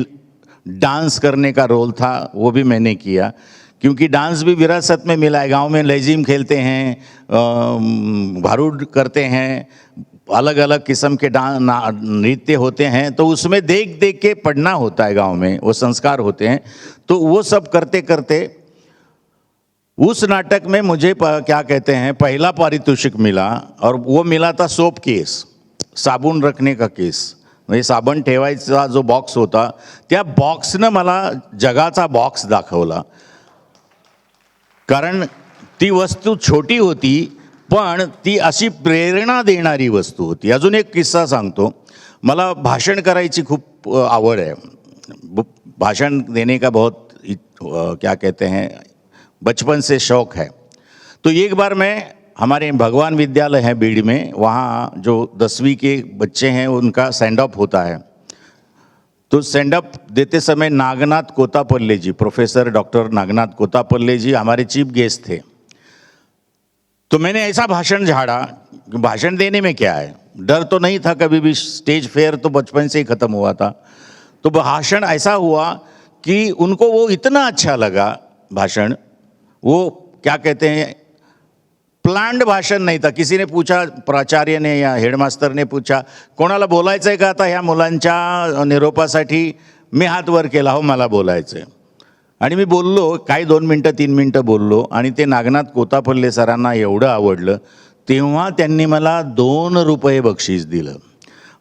डांस करने का रोल था, वो भी मैंने किया, क्योंकि डांस भी विरासत में मिला है। गाँव में लेजिम खेलते हैं, भारूड करते हैं, अलग अलग किस्म के नृत्य होते हैं, तो उसमें देख देख के पढ़ना होता है, गांव में वो संस्कार होते हैं। तो वो सब करते करते उस नाटक में मुझे क्या कहते हैं पहला पारितोषिक मिला, और वो मिला था सोप केस, साबुन रखने का केस। म्हणजे साबण ठेवायचा जो बॉक्स होता, त्या बॉक्सनं मला जगाचा बॉक्स दाखवला, कारण ती वस्तू छोटी होती पण ती अशी प्रेरणा देणारी वस्तू होती। अजून एक किस्सा सांगतो। मला भाषण करायची खूप आवड है, भाषण देने का बहुत क्या कहते हैं बचपन से शौक है। तो एक बार मैं, हमारे भगवान विद्यालय है बीड़ में, वहाँ जो 10वीं के बच्चे हैं उनका सेंड ऑफ होता है। तो सेंड ऑफ देते समय नागनाथ कोतापल्ले जी, प्रोफेसर डॉक्टर नागनाथ कोतापल्ले जी हमारे चीफ गेस्ट थे। तो मैंने ऐसा भाषण झाड़ा, भाषण देने में क्या है, डर तो नहीं था कभी भी, स्टेज फेयर तो बचपन से ही ख़त्म हुआ था। तो भाषण ऐसा हुआ कि उनको वो इतना अच्छा लगा भाषण, वो क्या कहते हैं प्लान्ड भाषण नहीं था। किसी ने पूछा, प्राचार्य ने या हेडमास्टर ने पूछा, कोणाला बोलायचं आहे का आता ह्या मुलांच्या निरोपासाठी? मी हात वर केला, हो मला बोलायचं आहे। आणि मी बोललो, काही 2 मिनटं 3 मिनटं बोललो, आणि ते नागनाथ कोतापल्ले सरांना एवढं आवडलं, तेव्हा त्यांनी मला 2 रुपये बक्षीस दिलं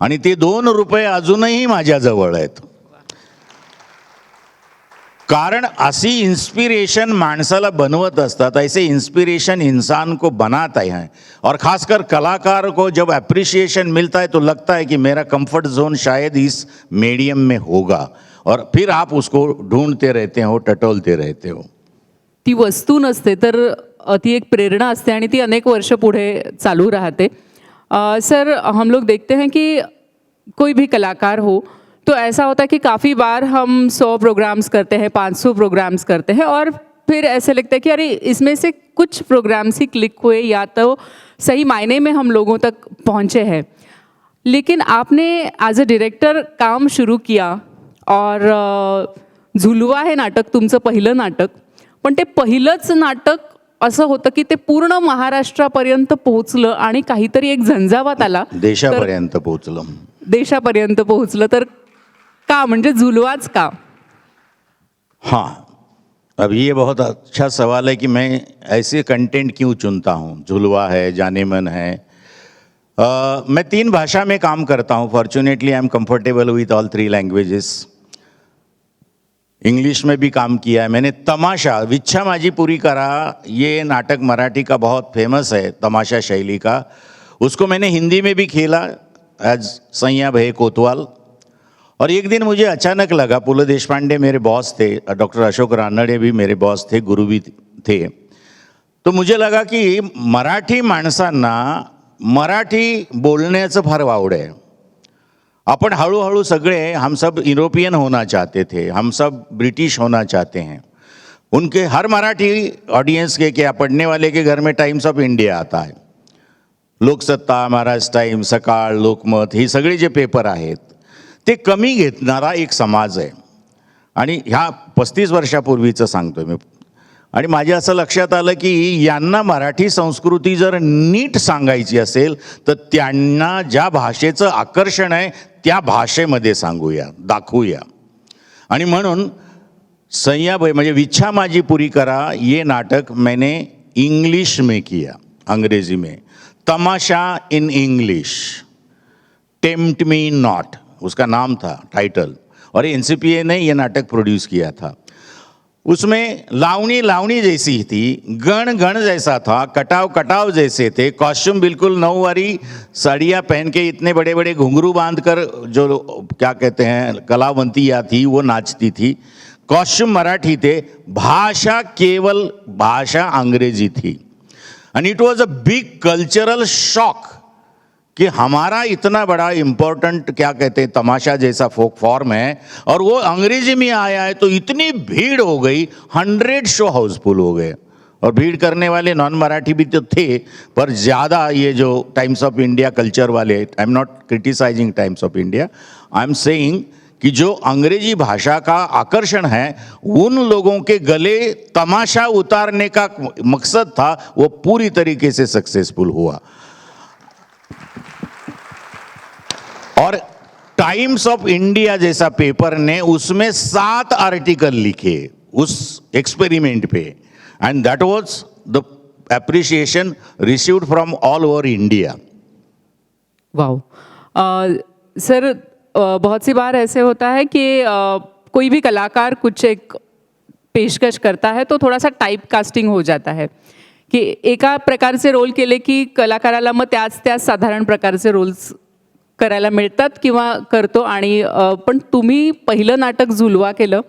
आणि ते 2 रुपये अजूनही माझ्याजवळ आहेत. कारण अशी इंस्पिरेशन माणसाला बनवत असतात. ऐसे इंस्पिरेशन इंसान को बनाता है और खासकर कलाकार को जब अप्रिसिएशन मिलता है तो लगता है कि मेरा कंफर्ट जोन शायद इस मीडियम में होगा और फिर आप उसको ढूंढते रहते हो, टटोलते रहते हो. ती वस्तू नसते तर ती एक प्रेरणा असते आणि ती अनेक वर्ष पुढे चालू राहते. सर, हम लोग देखते हैं कि कोई भी कलाकार हो तो ऐसा होता है कि काफ़ी बार हम 100 प्रोग्राम्स करते हैं, 500 प्रोग्राम्स करते हैं और फिर ऐसे लगता है कि अरे इसमें से कुछ प्रोग्राम्स ही क्लिक हुए या तो सही मायने में हम लोगों तक पहुँचे हैं. लेकिन आपने ॲज अ डिरेक्टर काम सुरू किया और झुलवा हे नाटक तुमचं पहिलं नाटक, पण ते पहिलंच नाटक असं होतं की ते पूर्ण महाराष्ट्रापर्यंत पोहोचलं आणि काहीतरी एक झंझावात आला, देशापर्यंत पोहोचलं. देशापर्यंत पोहोचलं. तर का, म्हणजे झुलवाच का? हाँ, अब ये बहुत अच्छा सवाल है कि मैं ऐसे कंटेंट क्यों चुनता हूँ. झुलवा है, जाने मन है. मैं 3 भाषा में काम करता हूँ. Fortunately I am comfortable with all 3 languages. English में भी काम किया है मैंने. तमाशा, विच्छा माझी पुरी करा, ये नाटक मराठी का बहुत फेमस है, तमाशा शैली का. उसको मैंने हिंदी में भी खेला एज सैया भय कोतवाल. और एक दिन मुझे अचानक लगा, पुल देशपांडे मेरे बॉस थे, डॉक्टर अशोक रानडे भी मेरे बॉस थे, गुरु भी थे. तो मुझे लगा कि मराठी माणसांना मराठी बोलण्याचं फार आवड आहे. अपन हळूहळू सगळे हम सब यूरोपियन होना चाहते थे, हम सब ब्रिटिश होना चाहते हैं. उनके हर मराठी ऑडियंस के क्या पढ़ने वाले के घर में टाइम्स ऑफ इंडिया आता है, लोकसत्ता, महाराष्ट्र टाइम, सकाळ, लोकमत, हे सगळे जे पेपर आहेत ते कमी घेणारा एक समाज आहे. आणि ह्या 35 वर्षापूर्वीचं सांगतोय मी. आणि माझ्या असं लक्षात आलं की यांना मराठी संस्कृती जर नीट सांगायची असेल तर त्यांना ज्या भाषेचं आकर्षण आहे त्या भाषेमध्ये सांगूया, दाखवूया. आणि म्हणून सैयाबाई म्हणजे विच्छा माझी पुरी करा ये नाटक मैंने इंग्लिश में किया, अंग्रेजी में. तमाशा in English, tempt me not उसका नाम था, टाइटल. और एनसीपीए ने ये नाटक प्रोड्यूस किया था. उसमें लावणी लावणी जैसी थी, गण गण जैसा था, कटाव कटाव जैसे थे, कॉस्ट्यूम बिल्कुल नौवारी साड़ियाँ पहन के इतने बड़े बड़े घुंघरू बांध कर जो क्या कहते हैं कलावंतियाँ थी वो नाचती थी. कॉस्ट्यूम मराठी थे, भाषा केवल भाषा अंग्रेजी थी. End it was a big cultural shock कि हमारा इतना बड़ा इम्पोर्टेंट क्या कहते हैं तमाशा जैसा फोक फॉर्म है और वो अंग्रेजी में आया है. तो इतनी भीड़ हो गई, 100 शो हाउसफुल हो गए. और भीड़ करने वाले नॉन मराठी भी तो थे, पर ज़्यादा ये जो टाइम्स ऑफ इंडिया कल्चर वाले, I am not criticising Times of India, I am saying कि जो अंग्रेजी भाषा का आकर्षण है उन लोगों के गले तमाशा उतारने का मकसद था, वो पूरी तरीके से सक्सेसफुल हुआ. और टाइम्स ऑफ इंडिया जैसा पेपर ने उसमें 7 आर्टिकल लिखे उस एक्सपेरिमेंट पे, एंड दैट वाज the appreciation received from all over India. Wow. Sir, बहुत सी बार ऐसे होता है कि कोई भी कलाकार कुछ एक पेशकश करता है तो थोड़ा सा टाइप कास्टिंग हो जाता है की एका प्रकारचे रोल केले की कलाकाराला मग त्याच साधारण प्रकारचे रोल्स करायला मिळतात किंवा करतो. आणि पण तुम्ही पहिलं नाटक झुलवा केलं,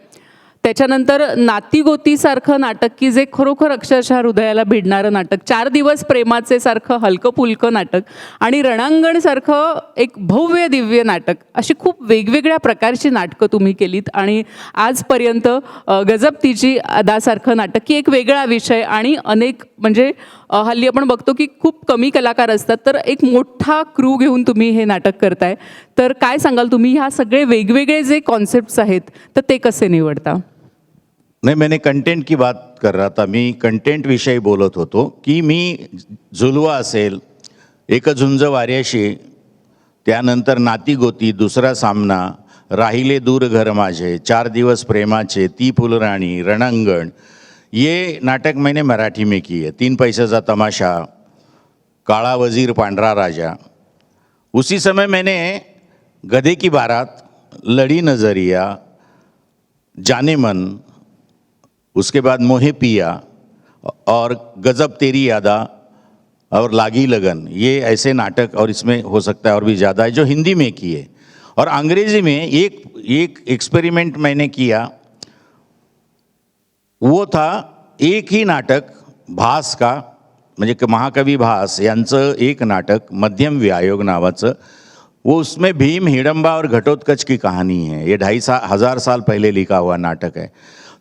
त्याच्यानंतर नातीगोतीसारखं नाटक की जे खरोखर अक्षरशः हृदयाला भिडणारं नाटक, 4 दिवस प्रेमाचे सारखं हलकं पुलकं नाटक आणि रणांगणसारखं एक भव्य दिव्य नाटक, अशी खूप वेगवेगळ्या प्रकारची नाटकं तुम्ही केलीत. आणि आजपर्यंत गजबतीची अदासारखं नाटक की एक वेगळा विषय आणि अनेक म्हणजे हल्ली आपण बघतो की खूप कमी कलाकार असतात, तर एक मोठा क्रू घेऊन तुम्ही हे नाटक करताय. तर काय सांगाल तुम्ही, ह्या सगळे वेगवेगळे जे कॉन्सेप्ट्स आहेत तर ते कसे निवडता? नहीं, मैंने कंटेंट की बात कर रहा था. मी कंटेंट विषयी बोलत होतो की मी झुलवा असेल, एक झुंज वाऱ्याशी, त्यानंतर नातीगोती, दुसरा सामना, राहिले दूर घर माझे, 4 दिवस प्रेमाचे, ती फुलराणी, रणांगण, ये नाटक मैंने मराठी में किए. 3 पैसे तमाशा, काला वजीर पांडरा राजा, उसी समय मैंने गधे की बारात, लड़ी नजरिया, जाने मन, उसके बाद मोहे पिया और गजब तेरी यादा और लागी लगन, ये ऐसे नाटक, और इसमें हो सकता है और भी ज़्यादा है, जो हिंदी में किए। और अंग्रेजी में एक एक्सपेरिमेंट मैंने किया, वो था एक ही नाटक भास का, म्हणजे महाकवी भास यांचं एक नाटक मध्यम व्यायोग नावाचं, वो उसमें भीम हिडम्बा और घटोत्कच की कहानी है। ये 2,500 साल पहले लिखा हुआ नाटक है।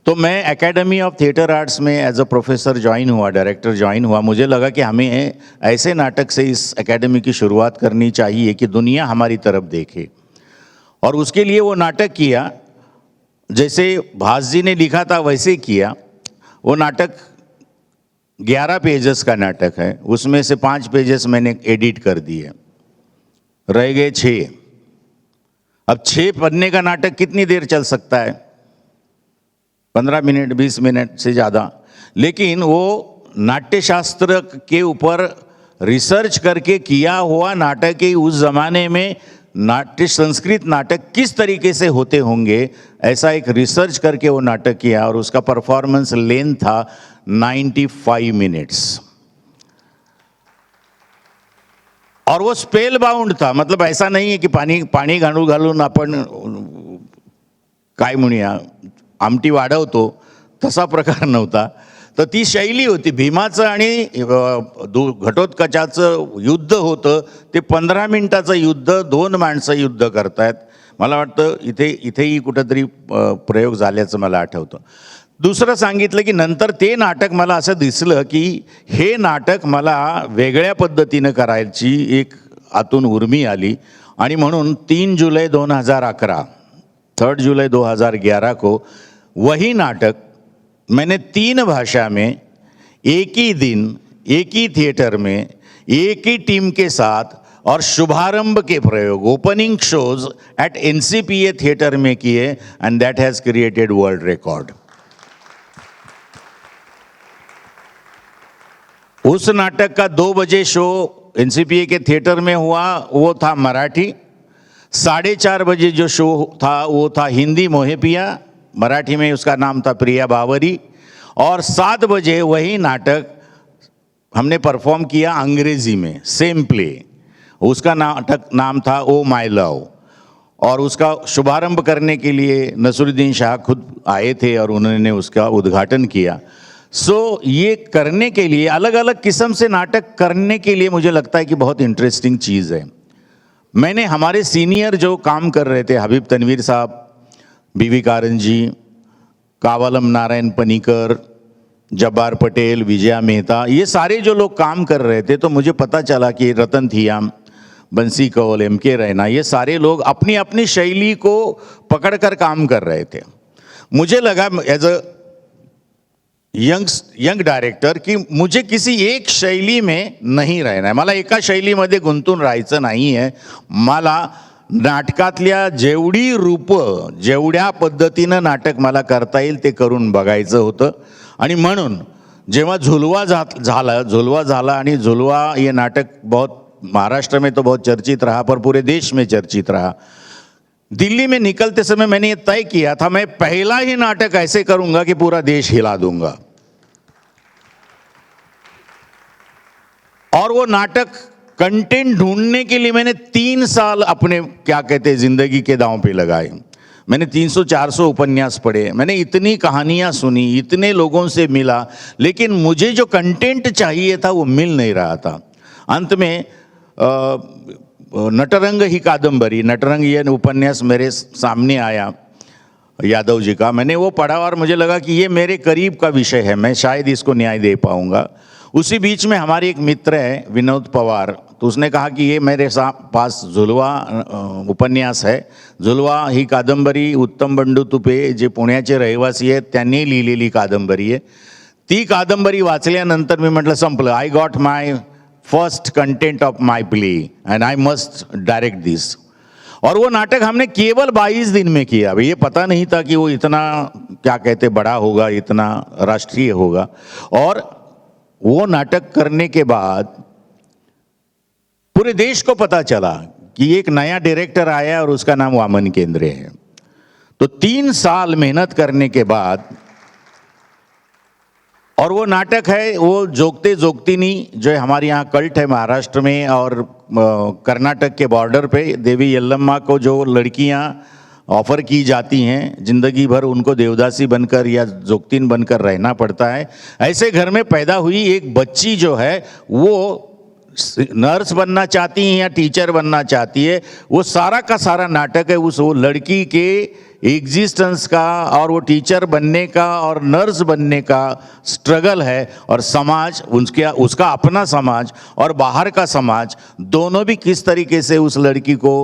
तो मैं एकेडमी ऑफ थिएटर आर्ट्स में एज अ प्रोफेसर ज्वाइन हुआ, डायरेक्टर ज्वाइन हुआ। मुझे लगा कि हमें ऐसे नाटक से इस एकेडमी की शुरुआत करनी चाहिए कि दुनिया हमारी तरफ देखे, और उसके लिए वो नाटक किया जैसे भास जी ने लिखा था वैसे किया। वो नाटक 11 पेजेस का नाटक है, उसमें से 5 पेजेस मैंने एडिट कर दिए, रह गए 6। अब 6 पन्ने का नाटक कितनी देर चल सकता है? 15 मिनट, 20 मिनट से ज़्यादा। लेकिन वो नाट्यशास्त्र के ऊपर रिसर्च करके किया हुआ नाटक है। उस ज़माने में नाट्य, संस्कृत नाटक किस तरीके से होते होंगे, ऐसा एक रिसर्च करके वो नाटक किया, और उसका परफॉर्मेंस लेंथ था 95 मिनट्स, और वो स्पेल बाउंड था। मतलब ऐसा नहीं है कि पाणी घालून आपण काय म्हणूया आमटी वाढवतो, तसा प्रकार नव्हता। तर ती शैली होती। भीमाचं आणि घटोत्कचाचं युद्ध होतं, ते 15 मिनिटाचं युद्ध, 2 माणसं युद्ध करतायत। मला वाटतं इथेही कुठंतरी प्रयोग झाल्याचं मला आठवतं। दुसरं सांगितलं की नंतर ते नाटक मला असं दिसलं की हे नाटक मला वेगळ्या पद्धतीनं करायची एक आतून उर्मी आली, आणि म्हणून 3 जुलाई 2011, 3 जुलाई 2011 को वही नाटक मैंने 3 भाषा में एक ही दिन, एक ही थिएटर में, एक ही टीम के साथ और शुभारंभ के प्रयोग, opening shows at NCPA theatre में किए, and that has created world record. उस नाटक का 2 बजे शो NCPA के थिएटर में हुआ, वो था मराठी। 4:30 बजे जो शो था वो था हिंदी, मोहे पिया, मराठी में उसका नाम था प्रिया बावरी। और 7 बजे वही नाटक हमने परफॉर्म किया अंग्रेजी में, सेम प्ले। उसका नाटक नाम था ओ माय लव, और उसका शुभारंभ करने के लिए नसरुद्दीन शाह खुद आए थे और उन्होंने उसका उद्घाटन किया। ये करने के लिए, अलग अलग किस्म से नाटक करने के लिए मुझे लगता है कि बहुत इंटरेस्टिंग चीज़ है। मैंने हमारे सीनियर जो काम कर रहे थे, हबीब तनवीर साहब, बीवी कारंजी, कावालम नारायण पनीकर, जब्बार पटेल, विजया मेहता, ये सारे जो लोग काम कर रहे थे, तो मुझे पता चला कि रतन थियाम, बंसी कौल, MK रैना, ये सारे लोग अपनी अपनी शैली को पकड़कर काम कर रहे थे। मुझे लगा एज अ यंग डायरेक्टर की मुझे किसी एक शैली में नहीं रहना है, मला एका शैलीमध्ये गुंतून राहायचं नाही आहे। मला नाटकातल्या जेवढी रूपं, जेवढ्या पद्धतीनं नाटक मला करता येईल ते करून बघायचं होतं। आणि म्हणून जेव्हा झुलवा झाला, आणि झुलवा ये नाटक बहुत महाराष्ट्र में तो बहुत चर्चित रहा, पर पूरे देश में चर्चित रहा। दिल्ली में निकलते समय मैंने ये तय किया था, मैं पहला ही नाटक ऐसे करूंगा कि पूरा देश हिला दूंगा। और वो नाटक कंटेंट ढूंढने के लिए मैंने 3 साल अपने, क्या कहते हैं, जिंदगी के दांव पे लगाए। मैंने 300-400 उपन्यास पढ़े, मैंने इतनी कहानियां सुनी, इतने लोगों से मिला, लेकिन मुझे जो कंटेंट चाहिए था वो मिल नहीं रहा था। अंत में नटरंग ही कादम्बरी, नटरंग ये उपन्यास मेरे सामने आया यादव जी का। मैंने वो पढ़ा और मुझे लगा कि ये मेरे करीब का विषय है, मैं शायद इसको न्याय दे पाऊंगा। उसी बीच में हमारे एक मित्र है विनोद पवार, तो उसने कहा कि ये मेरे पास झुलवा उपन्यास है। झुलवा ही कादंबरी उत्तम बंडू तुपे, जे पुण्याचे रहिवासी आहेत, त्यांनी लिहिलेली कादंबरी आहे। ती कादंबरी वाचल्यानंतर मी म्हटलं संपलं, I got my first content of my play and I must direct this. और वो नाटक हमने केवल 22 दिन में किया। ये पता नहीं था कि वो इतना, क्या कहते, बड़ा होगा, इतना राष्ट्रीय होगा। और वो नाटक करने के बाद पूरे देश को पता चला कि एक नया डायरेक्टर आया और उसका नाम वामन केंद्रे है। तो 3 साल मेहनत करने के बाद, और वो नाटक है वो जोगते जोगतिनी, जो हमारे यहाँ कल्ट है महाराष्ट्र में और कर्नाटक के बॉर्डर पे, देवी यल्लम्मा को जो लड़कियाँ ऑफर की जाती हैं जिंदगी भर उनको देवदासी बनकर या जोगतीन बनकर रहना पड़ता है। ऐसे घर में पैदा हुई एक बच्ची जो है वो नर्स बनना चाहती है या टीचर बनना चाहती है। वो सारा का सारा नाटक है उस वो लड़की के एग्जिस्टेंस का और वो टीचर बनने का और नर्स बनने का स्ट्रगल है, और समाज उसका अपना समाज और बाहर का समाज दोनों भी किस तरीके से उस लड़की को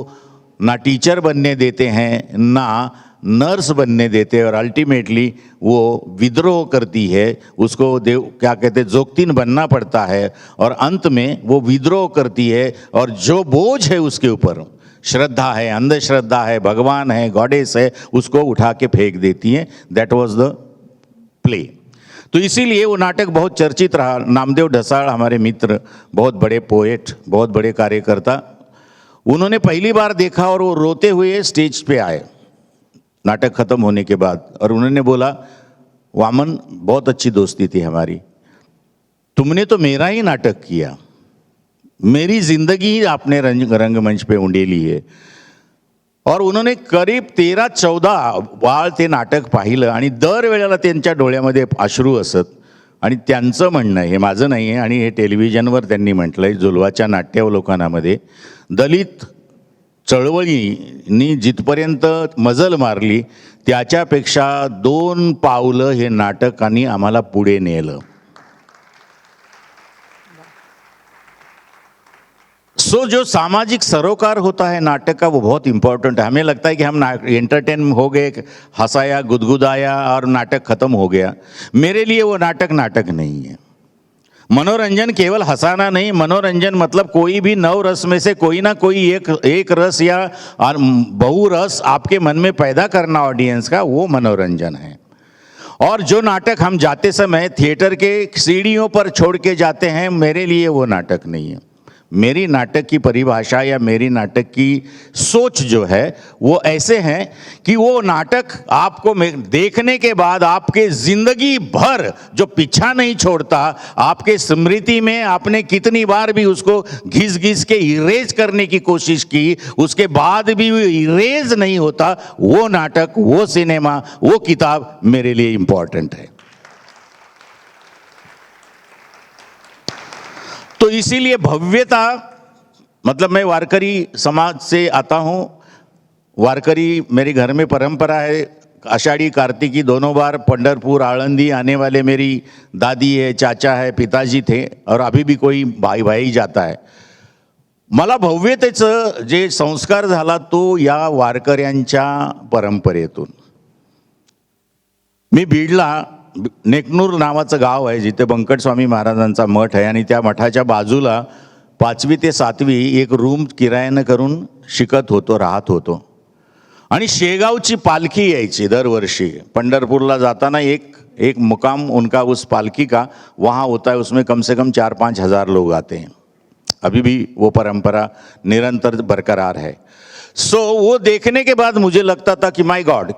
ना टीचर बनने देते हैं ना नर्स बनने देते हैं, और अल्टीमेटली वो विद्रोह करती है। उसको क्या कहते हैं, जोगतीन बनना पड़ता है, और अंत में वो विद्रोह करती है और जो बोझ है उसके ऊपर, श्रद्धा है, अंधश्रद्धा है, भगवान है, गॉडेस है, उसको उठा के फेंक देती है। दैट वाज द प्ले। तो इसीलिए वो नाटक बहुत चर्चित रहा। नामदेव ढसाळ हमारे मित्र, बहुत बड़े पोएट, बहुत बड़े कार्यकर्ता, उन्होंने पहली बार देखा और वो रोते हुए स्टेज पे आए नाटक खत्म होने के बाद, और उन्होंने बोला, वामन बहुत अच्छी दोस्ती थी हमारी, तुमने तो मेरा ही नाटक किया, मेरी जिंदगी ही आपने रंगमंच पे उंडेली आहे। और उन्होंने करीब 13-14 वाळ ते नाटक पाहिलं आणि दरवेळेला त्यांच्या डोळ्यामध्ये अश्रू असत। आणि त्यांचं म्हणणं आहे, हे माझं नाही आहे, आणि हे टेलिव्हिजनवर त्यांनी म्हटलंय जुलवाच्या नाट्यावलोकनामध्ये, दलित चळवळींनी जिथपर्यंत मजल मारली त्याच्यापेक्षा 2 पावलं हे नाटकांनी आम्हाला पुढे नेलं। सो जो सामाजिक सरोकार होता है नाटक का वो बहुत इम्पोर्टेंट है। हमें लगता है कि हम एंटरटेन हो गए, हंसाया, गुदगुदाया और नाटक खत्म हो गया। मेरे लिए वो नाटक नाटक नहीं है। मनोरंजन केवल हंसाना नहीं, मनोरंजन मतलब कोई भी 9 रस में से कोई ना कोई एक रस या बहु रस आपके मन में पैदा करना ऑडियंस का, वो मनोरंजन है। और जो नाटक हम जाते समय थिएटर के सीढ़ियों पर छोड़ के जाते हैं, मेरे लिए वो नाटक नहीं है। मेरी नाटक की परिभाषा या मेरी नाटक की सोच जो है वो ऐसे है कि वो नाटक आपको देखने के बाद आपके जिंदगी भर जो पीछा नहीं छोड़ता, आपके स्मृति में आपने कितनी बार भी उसको घिस घिस के इरेज करने की कोशिश की, उसके बाद भी वो इरेज नहीं होता, वो नाटक, वो सिनेमा, वो किताब मेरे लिए इम्पोर्टेंट है। तो इसीलिए भव्यता, मतलब मैं वारकरी समाज से आता हूँ, वारकरी मेरे घर में परंपरा है, आषाढ़ी कार्तिकी दोनों बार पंढरपुर आळंदी आने वाले मेरी दादी है, चाचा है, पिताजी थे, और अभी भी कोई भाई जाता है। मला भव्यतेचं जे संस्कार झाला तो या वारकऱ्यांच्या परंपरेतून। मी बीडला नेकनूर नावाचं गाव आहे जिथे बंकट स्वामी महाराजांचा मठ आहे, आणि त्या मठाच्या बाजूला 5वी ते 7वी एक रूम किरायानं करून शिकत होतो, राहत होतो। आणि शेगावची पालखी यायची दरवर्षी पंढरपूरला जाताना, एक मुकाम उनका उस पालखी का वहाँ होता है, उसमें कम से कम 4-5 हज़ार लोग आते हैं। अभी भी वो परंपरा निरंतर बरकरार है। सो वो देखने के बाद मुझे लगता था कि माय गॉड,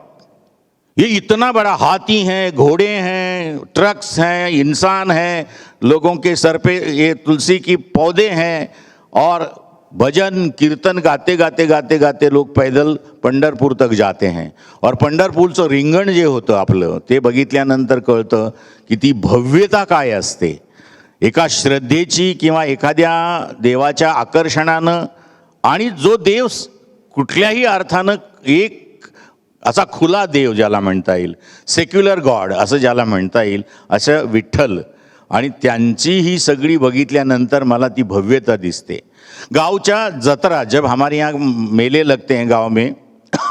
ये इतना बड़ा हाथी हैं, घोड़े हैं, ट्रक्स हैं, इंसान हैं, लोगों के सर पे ये तुलसी की पौधे हैं, और भजन कीर्तन गाते गाते गाते गाते लोग पैदल पंढरपूर तक जाते हैं। और पंढरपूरचं रिंगण जे होतं आपलं, ते बघितल्यानंतर कळतं की ती भव्यता काय असते। एका श्रद्धेची किंवा एखाद्या देवाच्या आकर्षणानं, आणि जो देव कुठल्याही अर्थानं एक असा खुला देव ज्याला म्हणता येईल, सेक्युलर गॉड असं ज्याला म्हणता येईल, असं विठ्ठल, आणि त्यांची ही सगळी बघितल्यानंतर मला ती भव्यता दिसते। गांव जतरा, जब हमारे यहाँ मेले लगते हैं गांव में,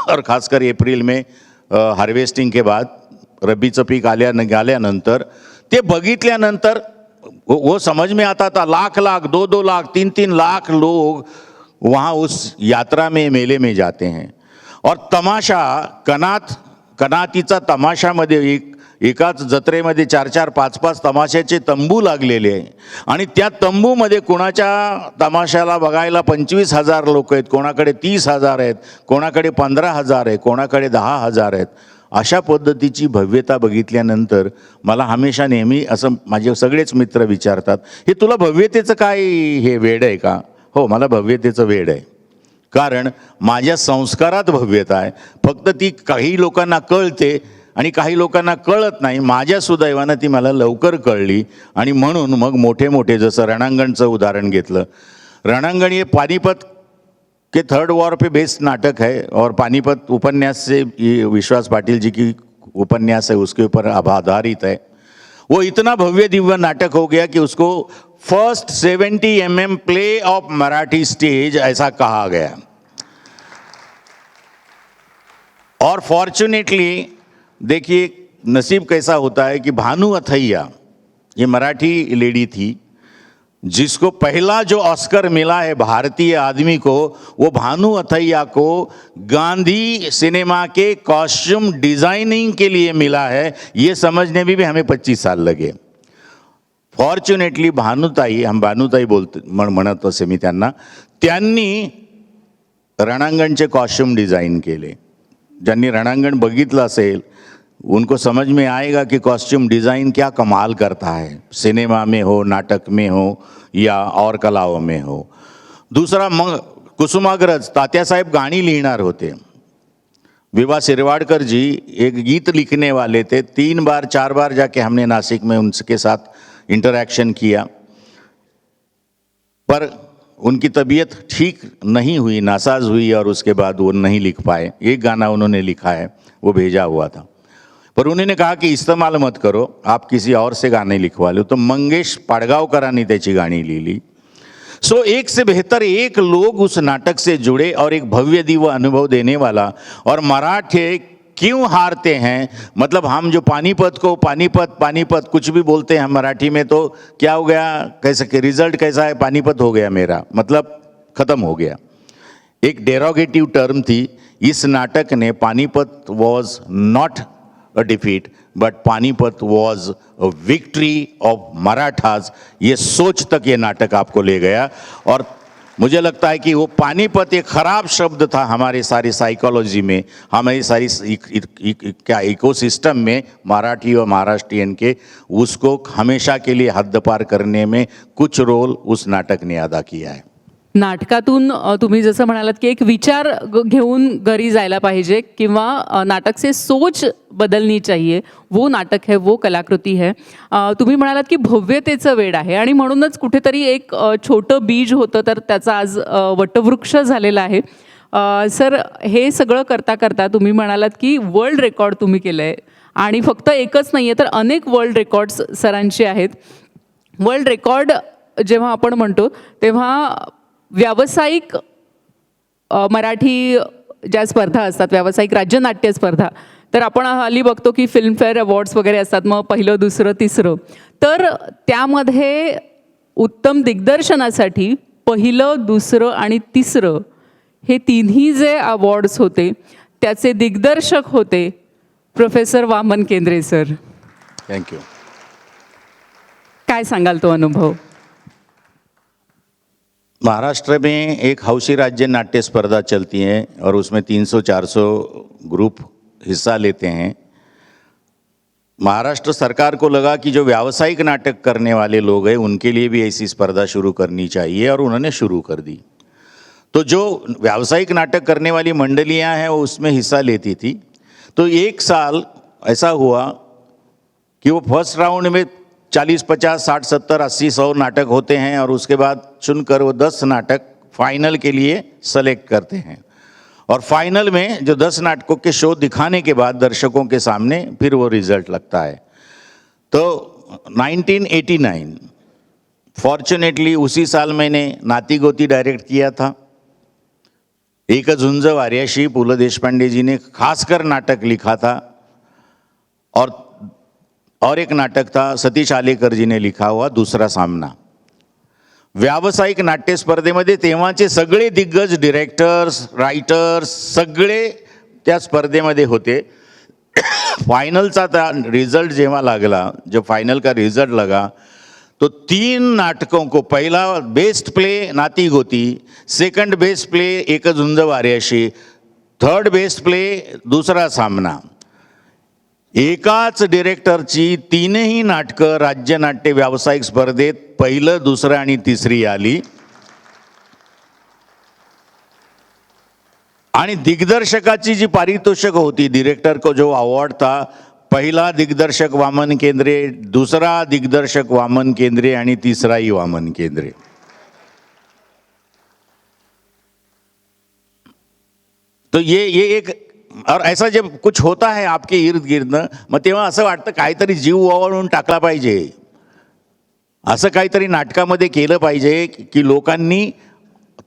और खासकर अप्रैल में हार्वेस्टिंग के बाद रबीचं पीक आल्यानंतर ते बघितल्यानंतर वो समझ में आता था, लाख 2-2 लाख 3-3 लाख लोग वहाँ उस यात्रा में, मेले में जाते हैं। और तमाशा कनात कनातीचा तमाशामध्ये एकाच जत्रेमध्ये 4-4, 5-5 तमाशाचे तंबू लागलेले आहे आणि त्या तंबूमध्ये कोणाच्या तमाशाला बघायला 25,000 लोक आहेत, कोणाकडे 30,000 आहेत, कोणाकडे 15,000 आहे, कोणाकडे 10,000 आहेत. अशा पद्धतीची भव्यता बघितल्यानंतर मला हमेशा नेहमी असं माझे सगळेच मित्र विचारतात, हे तुला भव्यतेचं काय हे वेड आहे का? हो, मला भव्यतेचं वेड आहे. कारण माझ्या संस्कारात भव्यता आहे. फक्त ती काही लोकांना कळते आणि काही लोकांना कळत नाही. माझ्या सुदैवानं ती मला लवकर कळली आणि म्हणून मग मोठे मोठे, जसं रणांगणचं उदाहरण घेतलं, रणांगण ये पानीपत के 3rd वॉर पे बेस्ड नाटक है और पानीपत उपन्यास से, ये विश्वास पाटिल जी की उपन्यास है, उसके ऊपर आधारित है. वो इतना भव्य दिव्य नाटक हो गया कि उसको first 70 mm play of Marathi stage ऐसा कहा गया. और फॉर्चुनेटली देखिए नसीब कैसा होता है कि भानु अथैया, ये मराठी लेडी थी जिसको पहला जो ऑस्कर मिला है भारतीय आदमी को, वो भानु अथैया को गांधी सिनेमा के कॉस्ट्यूम डिजाइनिंग के लिए मिला है. ये समझने में भी हमें 25 साल लगे. फॉर्च्युनेटली भानुताई, हम भानुताई बोलते म्हणत असे मी त्यांना, त्यांनी रणांगणचे कॉस्ट्यूम डिझाईन केले. ज्यांनी रणांगण बघितलं असेल उनको समझ में आएगा कि कॉस्ट्यूम डिज़ाइन क्या कमाल करता है, सिनेमा में हो, नाटक में हो या और कलाओं में हो. दूसरा, मग कुसुमाग्रज तात्यासाहेब गाणी लिहिणार होते. विवा शिरवाडकर जी एक गीत लिखने वाले थे. 3 बार 4 बार जाके हमने नासिक में उनके साथ इंटरैक्शन किया, पर उनकी तबीयत ठीक नहीं हुई, नासाज हुई और उसके बाद वो नहीं लिख पाए. एक गाना उन्होंने लिखा है, वो भेजा हुआ था, पर उन्होंने कहा कि इस्तेमाल मत करो, आप किसी और से गाने लिखवा लो. तो मंगेश पाडगावकरांनी त्याची गाणी लिहिली. सो एक से बेहतर एक लोग उस नाटक से जुड़े और एक भव्य दिव्य अनुभव देने वाला. और मराठे क्यों हारते हैं, मतलब हम जो पानीपत को पानीपत पानीपत कुछ भी बोलते हैं हम मराठी में, तो क्या हो गया, कैसे रिजल्ट कैसा है, पानीपत हो गया मेरा, मतलब खत्म हो गया. एक डेरोगेटिव टर्म थी. इस नाटक ने Panipat was not a defeat, but Panipat was a victory of Marathas. ये सोच तक ये नाटक आपको ले गया. और मुझे लगता है कि वो पानीपत एक खराब शब्द था हमारे सारी साइकोलॉजी में, हमारी सारी क्या इकोसिस्टम में, मराठी और महाराष्ट्रियन के, उसको हमेशा के लिए हद्दपार करने में कुछ रोल उस नाटक ने अदा किया है. नाटकातून तुम्ही जसं म्हणालात की एक विचार घेऊन घरी जायला पाहिजे किंवा नाटक से सोच बदलनी चाहिए, वो नाटक है, वो कलाकृती है. तुम्ही म्हणालात की भव्यतेचं वेड आहे आणि म्हणूनच कुठेतरी एक छोटं बीज होतं तर त्याचा आज वटवृक्ष झालेला आहे. सर, हे सगळं करता करता तुम्ही म्हणालात की वर्ल्ड रेकॉर्ड तुम्ही केलं आहे आणि फक्त एकच नाही आहे तर अनेक वर्ल्ड रेकॉर्ड्स सरांचे आहेत. वर्ल्ड रेकॉर्ड जेव्हा आपण म्हणतो तेव्हा व्यावसायिक मराठी ज्या स्पर्धा असतात, व्यावसायिक राज्यनाट्य स्पर्धा, तर आपण हल्ली बघतो की फिल्मफेअर अवॉर्ड्स वगैरे असतात, मग 1, 2, 3. तर त्यामध्ये उत्तम दिग्दर्शनासाठी 1, 2 आणि 3 हे तिन्ही जे अवॉर्ड्स होते त्याचे दिग्दर्शक होते प्रोफेसर वामन केंद्रे सर. थँक्यू. काय सांगाल तो अनुभव? महाराष्ट्र में एक हौशी राज्य नाट्य स्पर्धा चलती है और उसमें 300-400 ग्रुप हिस्सा लेते हैं. महाराष्ट्र सरकार को लगा कि जो व्यावसायिक नाटक करने वाले लोग हैं उनके लिए भी ऐसी स्पर्धा शुरू करनी चाहिए और उन्होंने शुरू कर दी. तो जो व्यावसायिक नाटक करने वाली मंडलियां हैं वो उसमें हिस्सा लेती थी. तो एक साल ऐसा हुआ कि वो फर्स्ट राउंड में 40, 50, 60, 70, 80, 100 नाटक होते हैं और उसके बाद चुनकर वो 10 नाटक फाइनल के लिए सेलेक्ट करते हैं. और फाइनल में जो 10 नाटकों के शो दिखाने के बाद दर्शकों के सामने फिर वो रिजल्ट लगता है. तो 1989 फॉर्चुनेटली उसी साल मैंने नाती गोती डायरेक्ट किया था. एक झुंज वार्याशी पु ल देशपांडे जी ने खासकर नाटक लिखा था. और एक नाटक था सतीश आलेकर जी ने लिखा हुआ दूसरा सामना. व्यावसायिक नाट्य स्पर्धेमध्ये तेव्हाचे सगळे दिग्गज डिरेक्टर्स, रायटर्स सगळे त्या स्पर्धेमध्ये होते. फाइनलचा त्या रिजल्ट जेव्हा लागला, जो फाइनल का रिजल्ट लगा, तो 3 नाटकों को, पहला बेस्ट प्ले नाती गोती, सेकंड बेस्ट प्ले एक झुंज वाऱ्याशी, थर्ड बेस्ट प्ले दुसरा सामना, एकाच डिरेक्टरची 3ही नाटकं राज्य नाट्य व्यावसायिक स्पर्धेत पहिलं, दुसरं आणि तिसरी आली. आणि दिग्दर्शकाची जी पारितोषिक होती, डिरेक्टर को जो अवार्ड था, पहिला दिग्दर्शक वामन केंद्रे, दूसरा दिग्दर्शक वामन केंद्रे आणि तिसराही वामन केंद्रे. तो ये एक, और ऐसा जब कुछ होता है आपके इर्द गिर्द, मग तेव्हा असं वाटतं काहीतरी जीव ओवाळून टाकला पाहिजे, असं काहीतरी नाटकामध्ये केलं पाहिजे की लोकांनी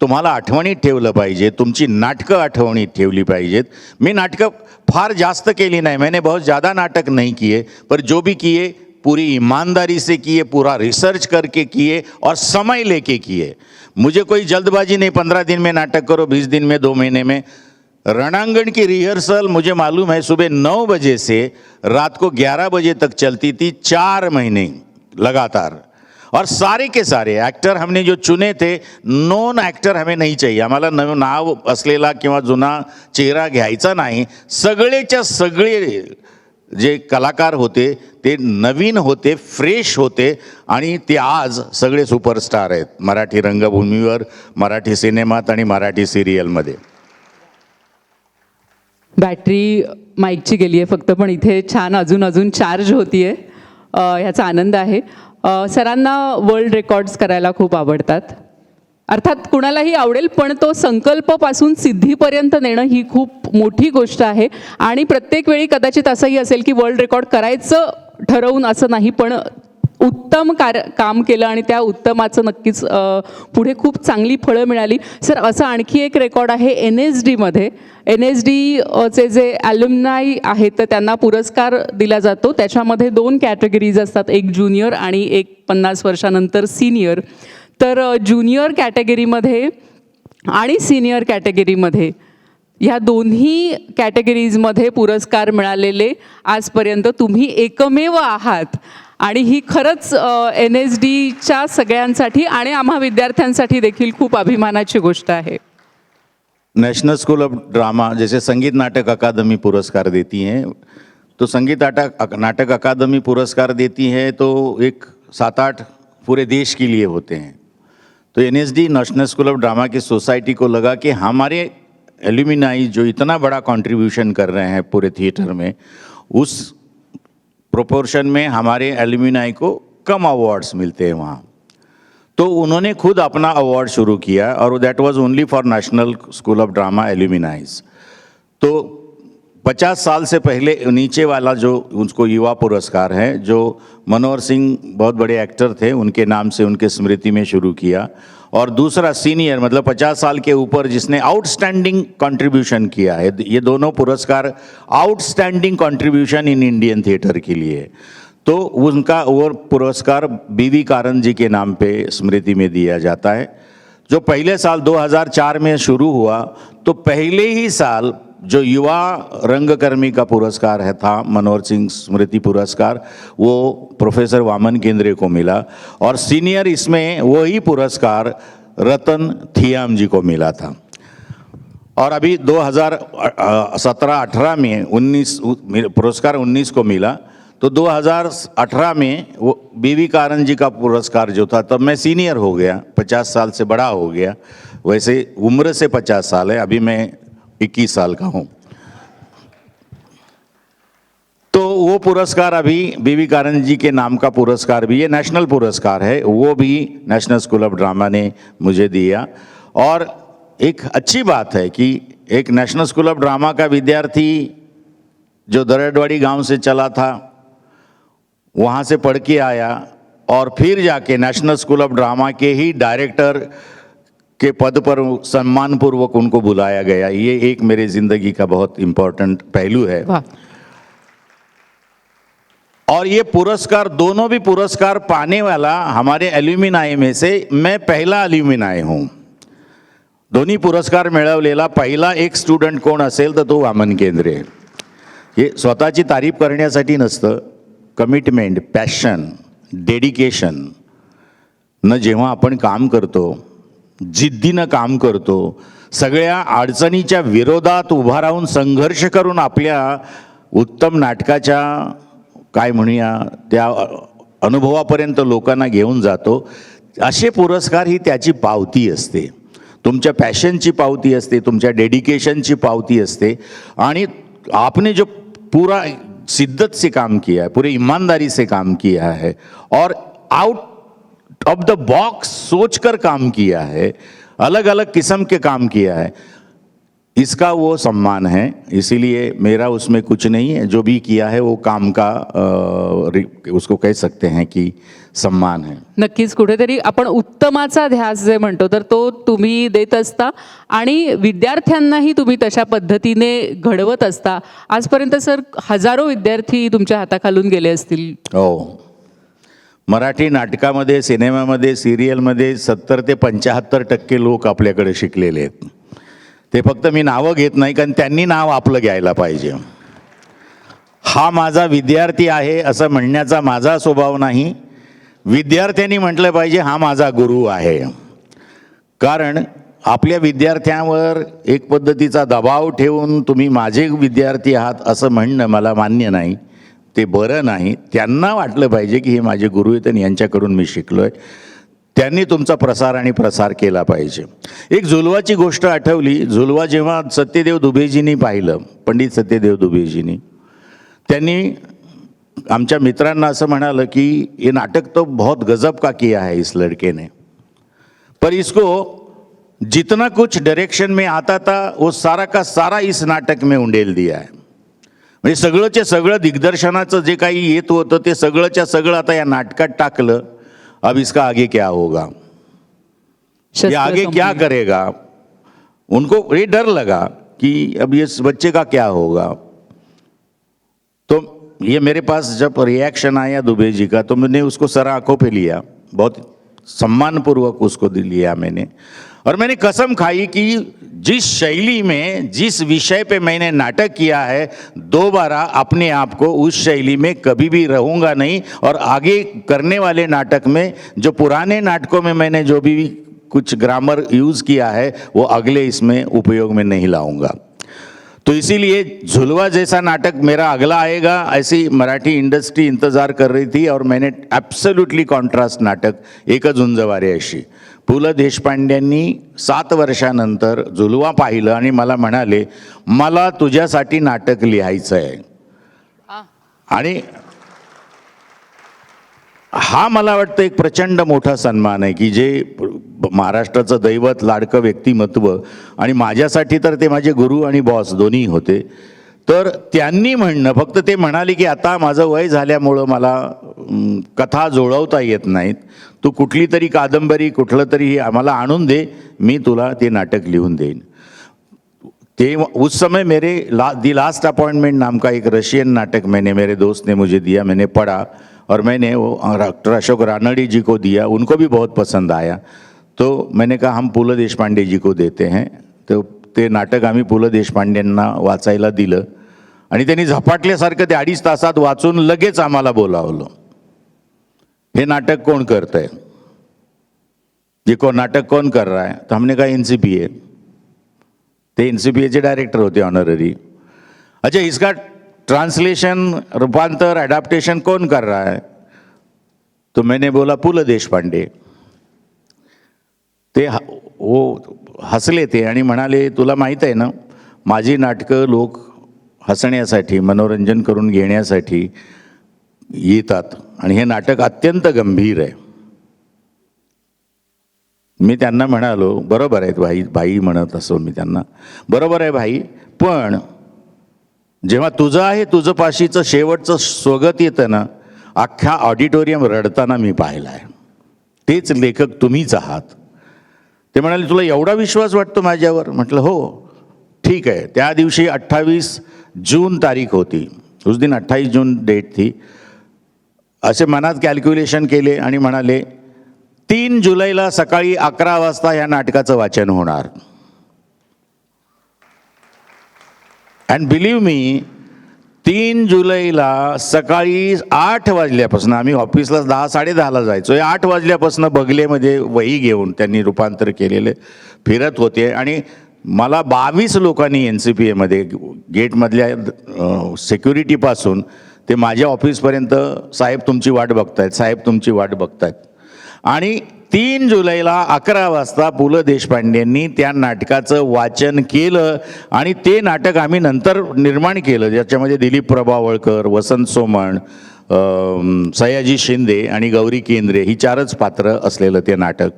तुम्हाला आठवणीत ठेवलं पाहिजे, तुमची नाटकं आठवणीत ठेवली पाहिजेत. मी नाटकं फार जास्त केली नाही, मैंने बहुत ज़्यादा नाटक नहीं किए, पर जो भी किए पूरी ईमानदारी से किए, पूरा रिसर्च करके किए और समय लेके किए. मुझे कोई जल्दबाजी नहीं, 15 दिन में नाटक करो, 20 दिन में, 2 महीने में. रणांगण की रिहर्सल मुझे मालूम है सुबह 9 बजे से रात को 11 बजे तक चलती थी, 4 महीने लगातार. और सारे के सारे ॲक्टर हमने जो चुने थे, नॉन ॲक्टर हमें नहीं चाहिए, आम्हाला नाव असलेला किंवा जुना चेहरा घ्यायचा नाही. सगळेच्या सगळे जे कलाकार होते ते नवीन होते, फ्रेश होते आणि ते आज सगळे सुपरस्टार आहेत मराठी रंगभूमीवर, मराठी सिनेमात आणि मराठी सिरियलमध्ये. बॅटरी माईकची गेली आहे फक्त, पण इथे छान अजून चार्ज होती आहे, ह्याचा आनंद आहे. सरांना वर्ल्ड रेकॉर्ड्स करायला खूप आवडतात, अर्थात कुणालाही आवडेल, पण तो संकल्पपासून सिद्धीपर्यंत नेणं ही खूप मोठी गोष्ट आहे. आणि प्रत्येक वेळी कदाचित असंही असेल की वर्ल्ड रेकॉर्ड करायचं ठरवून असं नाही, पण उत्तम काम केलं आणि त्या उत्तमाचं नक्कीच पुढे खूप चांगली फळं मिळाली. सर, असं आणखी एक रेकॉर्ड आहे NSDमध्ये. NSDचे जे ॲल्युमनाय आहेत तर त्यांना पुरस्कार दिला जातो. त्याच्यामध्ये 2 कॅटेगरीज असतात, एक ज्युनियर आणि एक 50 वर्षानंतर सिनियर. तर ज्युनियर कॅटेगरीमध्ये आणि सिनियर कॅटेगरीमध्ये ह्या दोन्ही कॅटेगरीजमध्ये पुरस्कार मिळालेले आजपर्यंत तुम्ही एकमेव आहात. आणि ही खरंच NSDच्या सगळ्यांसाठी आणि आम्हा विद्यार्थ्यांसाठी देखील खूप अभिमानाची गोष्ट आहे. नेशनल स्कूल ऑफ ड्रामा जैसे संगीत नाटक अकादमी पुरस्कार देती हैं, तो संगीत नाटक अकादमी पुरस्कार देती है तो एक 7-8 पूरे देश के लिए होते हैं. तो NSD national school of drama की सोसाइटी को लगा कि हमारे एल्यूमिनाई जो इतना बड़ा कंट्रीब्यूशन कर रहे हैं पूरे थिएटर में, उस प्रोपोर्शन में हमारे एल्यूमिनाई को कम अवार्ड्स मिलते हैं वहाँ. तो उन्होंने खुद अपना अवार्ड शुरू किया और that was only for national school of drama alumnis. तो 50 साल से पहले नीचे वाला जो उसको युवा पुरस्कार है, जो मनोहर सिंह बहुत बड़े एक्टर थे, उनके नाम से उनके स्मृति में शुरू किया. और दूसरा सीनियर मतलब 50 साल के ऊपर जिसने आउटस्टैंडिंग कंट्रीब्यूशन किया है, ये दोनों पुरस्कार outstanding contribution in Indian theatre के लिए. तो उनका वो पुरस्कार BV कारन जी के नाम पे स्मृति में दिया जाता है. जो पहले साल 2004 में शुरू हुआ, तो पहले ही साल जो युवा रंगकर्मी का पुरस्कार है था, मनोहर सिंह स्मृति पुरस्कार, वो प्रोफेसर वामन केंद्रे को मिला. और सीनियर इसमें वही पुरस्कार रतन थियाम जी को मिला था. और अभी 2017-18 में 19 पुरस्कार 19 को मिला. तो 2018 में वो BV कारन जी का पुरस्कार जो था, तब मैं सीनियर हो गया, 50 साल से बड़ा हो गया. वैसे उम्र से 50 साल है, अभी मैं 21 साल का हूँ. तो वो पुरस्कार अभी BV कारन जी के नाम का पुरस्कार भी, ये नेशनल पुरस्कार है, वो भी नेशनल स्कूल ऑफ ड्रामा ने मुझे दिया. और एक अच्छी बात है कि एक नेशनल स्कूल ऑफ ड्रामा का विद्यार्थी जो दरडवाड़ी गांव से चला था, वहाँ से पढ़ के आया और फिर जाके नेशनल स्कूल ऑफ ड्रामा के ही डायरेक्टर के पद पर सम्मानपूर्वक उनको बुलाया गया. ये एक मेरे ज़िंदगी का बहुत इम्पोर्टेंट पहलू है. और ये पुरस्कार, दोनों भी पुरस्कार पाने वाला हमारे एल्यूमिनाई में से मैं पहला एल्यूमिनाई हूँ. दोन्ही पुरस्कार मिळवलेला पहिला एक स्टुडंट कोण असेल तर तो वामन केंद्रे. हे स्वतःची तारीफ करण्यासाठी नसतं. कमिटमेंट, पॅशन, डेडिकेशन न जेव्हा आपण काम करतो, जिद्दीनं काम करतो, सगळ्या अडचणीच्या विरोधात उभा राहून संघर्ष करून आपल्या उत्तम नाटकाच्या काय म्हणूया त्या अनुभवापर्यंत लोकांना घेऊन जातो, असे पुरस्कार ही त्याची पावती असते. तुमच्या पॅशनची पावती असते, तुमच्या डेडिकेशनची पावती असते. आणि आपने जो पूरा शिद्दत से काम किया है, पूरे ईमानदारी से काम किया है और आउट ऑफ द बॉक्स सोचकर काम किया है, अलग अलग किस्म के काम किया है, इसका वो सम्मान है. इसीलिए मेरा उसमें कुछ नहीं है. जो भी किया है वो काम का उसको कह सकते हैं की सम्मान है. नक्कीच कुठेतरी आपण उत्तमाचा ध्यास जे म्हणतो तर तो तुम्ही देत असता आणि विद्यार्थ्यांनाही तुम्ही तशा पद्धतीने घडवत असता. आजपर्यंत सर हजारो विद्यार्थी तुमच्या हाताखालून गेले असतील. हो, मराठी नाटकामध्ये, सिनेमामध्ये, सिरियलमध्ये 70 ते 75% लोक आपल्याकडे शिकलेले आहेत. ते फक्त मी नावं घेत नाही, कारण त्यांनी नाव आपलं घ्यायला पाहिजे. हा माझा विद्यार्थी आहे असं म्हणण्याचा माझा स्वभाव नाही. विद्यार्थ्यांनी म्हटलं पाहिजे हा माझा गुरु आहे. कारण आपल्या विद्यार्थ्यांवर एक पद्धतीचा दबाव ठेवून तुम्ही माझे विद्यार्थी आहात असं म्हणणं मला मान्य नाही. ते बरं नाही. त्यांना वाटलं पाहिजे की हे माझे गुरु आहेत आणि यांच्याकडून मी शिकलो आहे. त्यांनी तुमचा प्रसार आणि प्रसार केला पाहिजे. एक झुलवाची गोष्ट आठवली. झुलवा जेव्हा सत्यदेव दुबेजींनी पाहिलं, पंडित सत्यदेव दुबेजींनी, त्यांनी आमच्या मित्रांना असं म्हणालं की ये नाटक तो बहुत गजब का किया है इस लड़के ने, पर इसको जितना कुछ डायरेक्शन में आता था वो सारा का सारा इस नाटक में उंडेल दिया है. म्हणजे सगळंच्या सगळं दिग्दर्शनाचं जे काही येत होतं ते सगळंच्या सगळं आता या नाटकात टाकलं. अब इसका आगे क्या होगा, ये आगे क्या करेगा. उनको ये डर लगा कि अब ये बच्चे का क्या होगा. तो ये मेरे पास जब रिएक्शन आया दुबे जी का तो मैंने उसको सर आंखों पे लिया, बहुत सम्मानपूर्वक उसको लिया मैंने. और मैंने कसम खाई कि जिस शैली में, जिस विषय पे मैंने नाटक किया है, दोबारा अपने आप को उस शैली में कभी भी रहूँगा नहीं. और आगे करने वाले नाटक में जो पुराने नाटकों में मैंने जो भी कुछ ग्रामर यूज़ किया है वो अगले इसमें उपयोग में नहीं लाऊंगा. तो इसीलिए झुलवा जैसा नाटक मेरा अगला आएगा ऐसी मराठी इंडस्ट्री इंतज़ार कर रही थी. और मैंने ॲब्सोल्युटली कॉन्ट्रास्ट नाटक एकच उंजवारे अशी पु ल देशपांड्यांनी 7 वर्षानंतर झुलवा पाहिलं आणि मला म्हणाले मला तुझ्यासाठी नाटक लिहायचं आहे. आणि हा मला वाटतं एक प्रचंड मोठा सन्मान आहे की जे महाराष्ट्राचं दैवत, लाडकं व्यक्तिमत्व, आणि माझ्यासाठी तर ते माझे गुरु आणि बॉस दोन्ही होते. तर त्यांनी म्हणणं, फक्त ते म्हणाले की आता माझं वय झाल्यामुळं मला कथा जुळवता येत नाहीत, तू कुठली तरी कादंबरी कुठलं तरी आम्हाला आणून दे, मी तुला ते नाटक लिहून देईन. ते उस समय मेरे दी लास्ट अपॉइंटमेंट नाम का एक रशियन नाटक मेरे दोस्त ने मुझे दिया, मैंने पढ़ा और मैंने वो डॉक्टर अशोक रानडे जी को दिया, उनको भी बहुत पसंद आया. तो मैंने कहा हम पु ल देशपांडे जी को देते हैं. तो ते नाटक आम्ही पु ल देशपांडेंना वाचायला दिलं आणि त्यांनी झपाटल्यासारखं ते 2.5 तासात वाचून लगेच आम्हाला बोलावलं. हे नाटक कौन करता है, ये को नाटक कौन कर रहा है. तो हमने कहा NCPA. ते NCPA चे डायरेक्टर होते ऑनररी. अच्छा, इसका ट्रांसलेशन, रूपांतर, एडाप्टेशन कौन कर रहा है. तो मैंने बोला पु ल देशपांडे. ते वो हसले ते आणि म्हणाले तुला माहीत आहे ना माझी नाटकं लोक हसण्यासाठी, मनोरंजन करून घेण्यासाठी येतात आणि हे नाटक अत्यंत गंभीर आहे. मी त्यांना म्हणालो बरोबर आहे भाई, भाई म्हणत असो मी त्यांना, बरोबर आहे भाई, पण जेव्हा तुझं आहे तुझं पाशीचं शेवटचं स्वगत येतं ना, अख्खा ऑडिटोरियम रडताना मी पाहिलं आहे. तेच लेखक तुम्हीच आहात. ते म्हणाले तुला एवढा विश्वास वाटतो माझ्यावर. म्हटलं हो ठीक है. त्या दिवशी 28 जून तारीख होती, उस दिन 28 जून डेट थी. असे मनात कॅल्क्युलेशन केले आणि म्हणाले 3 जुलैला सकाळी 11 वाजता या नाटकाचं वाचन होणार. अँड बिलीव्ह मी 3 जुलैला सकाळी 8 वाजल्यापासून, आम्ही ऑफिसला 10-10:30ला जायचो, 8 वाजल्यापासून बगलेमध्ये वही घेऊन त्यांनी रूपांतर केलेले फिरत होते. आणि मला 22 लोकांनी NCPAमध्ये गेटमधल्या सिक्युरिटीपासून ते माझ्या ऑफिसपर्यंत, साहेब तुमची वाट बघतायत, साहेब तुमची वाट बघतायत. आणि 3 जुलैला 11 वाजता पु ल देशपांडेंनी त्या नाटकाचं वाचन केलं. आणि ते नाटक आम्ही नंतर निर्माण केलं, ज्याच्यामध्ये दिलीप प्रभावळकर, वसंत सोमण, सयाजी शिंदे आणि गौरी केंद्रे ही 4च पात्र असलेलं ते नाटक.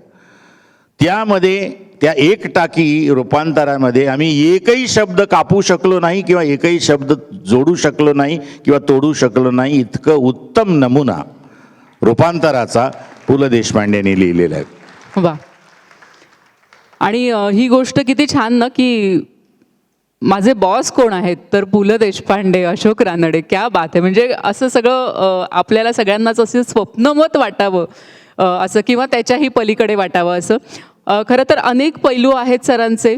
त्यामध्ये त्या एक टाकी रूपांतरामध्ये आम्ही एकही शब्द कापू शकलो नाही किंवा एकही शब्द जोडू शकलो नाही किंवा तोडू शकलो नाही. इतकं उत्तम नमुना रूपांतराचा पु ल देशपांडेंनी लिहिलेला आहे. वा. आणि ही गोष्ट किती छान ना, की माझे बॉस कोण आहेत तर पु ल देशपांडे, अशोक रानडे. क्या बात आहे. म्हणजे असं सगळं आपल्याला सगळ्यांनाच असं स्वप्नवत वाटावं असं, किंवा त्याच्याही पलीकडे वाटावं असं. खरं तर अनेक पैलू आहेत सरांचे,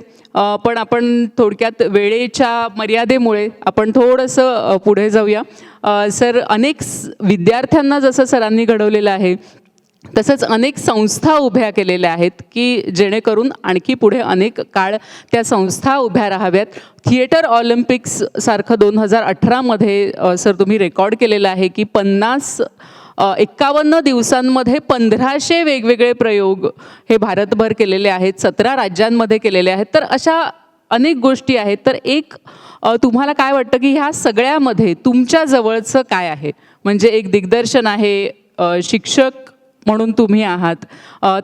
पण आपण थोडक्यात वेळेच्या मर्यादेमुळे आपण थोडंसं पुढे जाऊया. सर, अनेक विद्यार्थ्यांना जसं सरांनी घडवलेलं आहे, तसंच अनेक संस्था उभ्या केलेल्या आहेत की जेणेकरून आणखी पुढे अनेक काळ त्या संस्था उभ्या राहाव्यात. थिएटर ऑलिम्पिक्स सारखं 2018मध्ये सर तुम्ही रेकॉर्ड केलेलं आहे की 51 दिवसांमध्ये 1500 वेगवेगळे प्रयोग हे भारतभर केलेले आहेत, 17 राज्यांमध्ये केलेले आहेत. तर अशा अनेक गोष्टी आहेत. तर एक तुम्हाला काय वाटतं की ह्या सगळ्यामध्ये तुमच्या जवळचं काय आहे? म्हणजे एक दिग्दर्शन आहे, शिक्षक म्हणून तुम्ही आहात,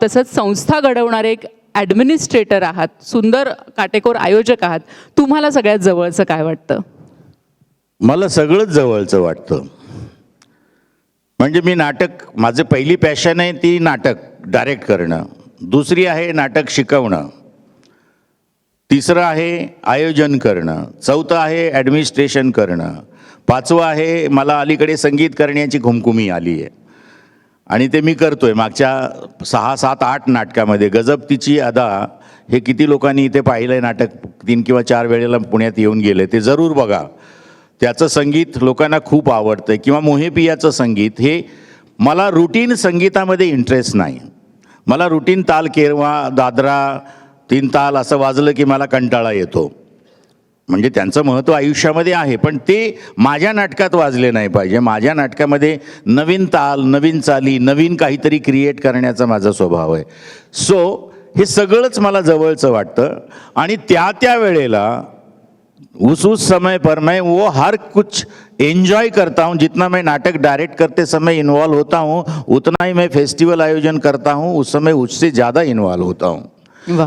तसंच संस्था घडवणारे एक ॲडमिनिस्ट्रेटर आहात, सुंदर काटेकोर आयोजक आहात. तुम्हाला सगळ्यात जवळचं काय वाटतं? मला सगळंच जवळचं वाटतं. म्हणजे मी नाटक, माझं पहिली पॅशन आहे ती नाटक डायरेक्ट करणं, दुसरी आहे नाटक शिकवणं, तिसरं आहे आयोजन करणं, चौथं आहे ॲडमिनिस्ट्रेशन करणं, 5वं आहे मला अलीकडे संगीत करण्याची खुमखुमी आली आहे आणि ते मी करतोय. मागच्या 6, 7, 8 नाटकामध्ये गजबतीची अदा हे किती लोकांनी इथे पाहिलं आहे नाटक, 3 किंवा 4 वेळेला पुण्यात येऊन गेले, ते जरूर बघा. त्याचं संगीत लोकांना खूप आवडतं. किंवा मोहेपियाचं संगीत, हे मला रुटीन संगीतामध्ये इंटरेस्ट नाही. मला रुटीन ताल, केरवा, दादरा, 3 ताल असं वाजलं की मला कंटाळा येतो. म्हणजे त्यांचं महत्त्व आयुष्यामध्ये आहे, पण ते माझ्या नाटकात वाजले नाही पाहिजे. माझ्या नाटकामध्ये नवीन ताल, नवीन चाली, नवीन काहीतरी क्रिएट करण्याचा माझा स्वभाव आहे. सो हे सगळंच मला जवळचं वाटतं. आणि त्या वेळेला उस समय पर मैं वो हर कुछ एंजॉय करता हूँ. जितना मैं नाटक डायरेक्ट करते समय इन्वॉल्व होता हूँ, उतना ही मैं फेस्टिवल आयोजन करता हूँ उस समय उससे ज़्यादा इन्वॉल्व होता हूँ.